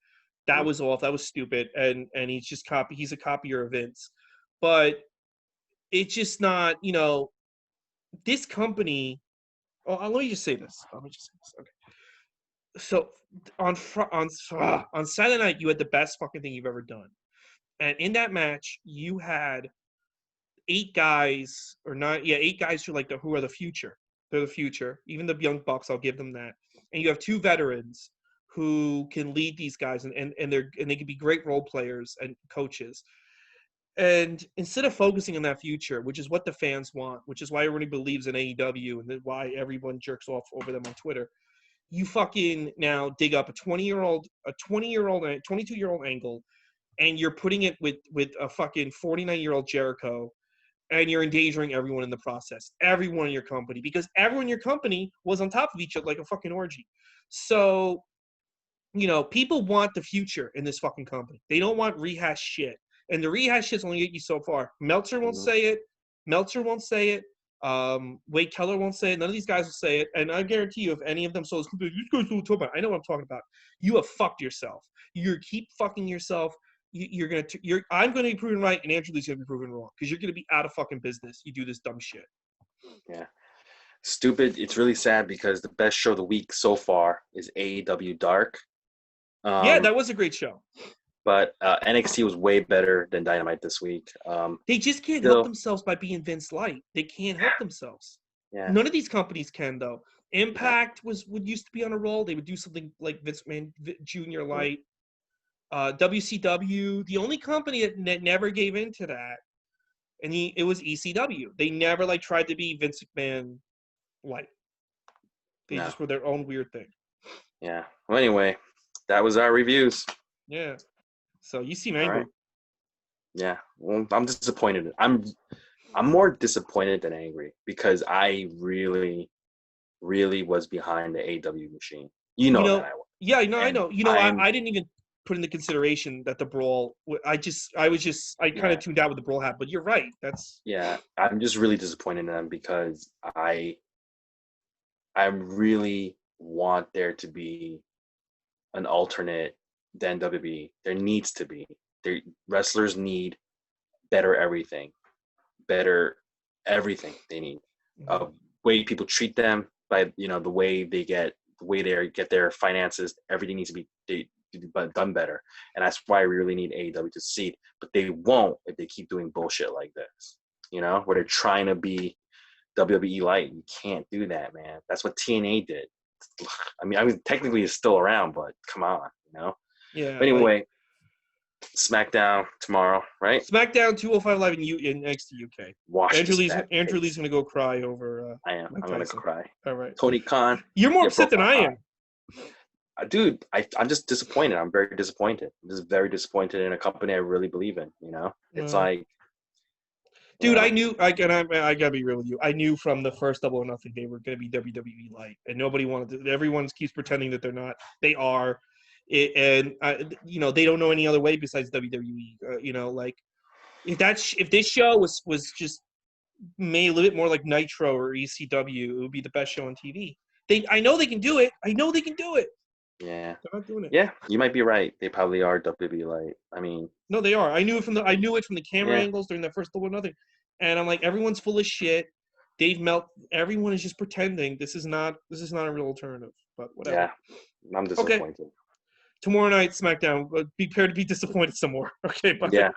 that was off. That was stupid. And he's a copier of Vince. But it's just not. This company. Oh, let me just say this. Okay. So on Saturday night, you had the best fucking thing you've ever done, and in that match, you had 8 guys who are the future. They're the future. Even the Young Bucks, I'll give them that. And you have 2 veterans who can lead these guys, and they can be great role players and coaches. And instead of focusing on that future, which is what the fans want, which is why everybody believes in AEW and why everyone jerks off over them on Twitter, you fucking now dig up a 22-year-old angle, and you're putting it with a fucking 49-year-old Jericho, and you're endangering everyone in the process, everyone in your company, because everyone in your company was on top of each other like a fucking orgy. So, people want the future in this fucking company. They don't want rehash shit. And the rehash shit's only get you so far. Meltzer won't say it. Wade Keller won't say it. None of these guys will say it. And I guarantee you, if any of them says, "You guys don't talk about it," I know what I'm talking about. You have fucked yourself. You keep fucking yourself. I'm gonna be proven right, and Andrew Lee's gonna be proven wrong, because you're gonna be out of fucking business. You do this dumb shit. Yeah, stupid. It's really sad because the best show of the week so far is AEW Dark. Yeah, that was a great show. But NXT was way better than Dynamite this week. They just can't help themselves by being Vince Light. They can't help themselves. Yeah. None of these companies can, though. Impact would used to be on a roll. They would do something like Vince McMahon Jr. Light. WCW, the only company that never gave in to that, and it was ECW. They never tried to be Vince McMahon Light. They just were their own weird thing. Yeah. Well, anyway, that was our reviews. Yeah. So you seem angry. Right. Yeah. Well, I'm disappointed. I'm more disappointed than angry, because I really, really was behind the AEW machine. That I was. Yeah, I know. I didn't even put into consideration that the brawl. I kind of tuned out with the brawl happened. But you're right. Yeah. I'm just really disappointed in them, because I really want there to be an alternate than WWE. There needs to be. Wrestlers need better everything. Better everything they need. Way people treat them, by the way they get their finances. Everything needs to be done better, and that's why we really need AEW to succeed. But they won't if they keep doing bullshit like this. Where they're trying to be WWE Light. You can't do that, man. That's what TNA did. I mean, technically it's still around, but come on, Yeah. But anyway, SmackDown tomorrow, right? SmackDown 205 Live in NXT UK. Andrew Lee's gonna go cry over. I am. I'm gonna cry. All right. Tony Khan. You're more upset than I am. Dude, I'm just disappointed. I'm very disappointed. I'm just very disappointed in a company I really believe in. It's like. Dude, I knew. I gotta be real with you. I knew from the first Double or Nothing they were gonna be WWE Light, and nobody wanted to. Everyone keeps pretending that they're not. They are. They don't know any other way besides WWE. If this show was just made a little bit more like Nitro or ECW, it would be the best show on TV. I know they can do it. Yeah. They're not doing it. Yeah, you might be right. They probably are WWE Light. I mean. No, they are. I knew it from the camera angles during the first Double or Nothing, and I'm like, everyone's full of shit. Everyone is just pretending. This is not a real alternative. But whatever. Yeah, I'm disappointed. Okay. Tomorrow night, SmackDown. Be prepared to be disappointed some more. Okay, bye. Yeah.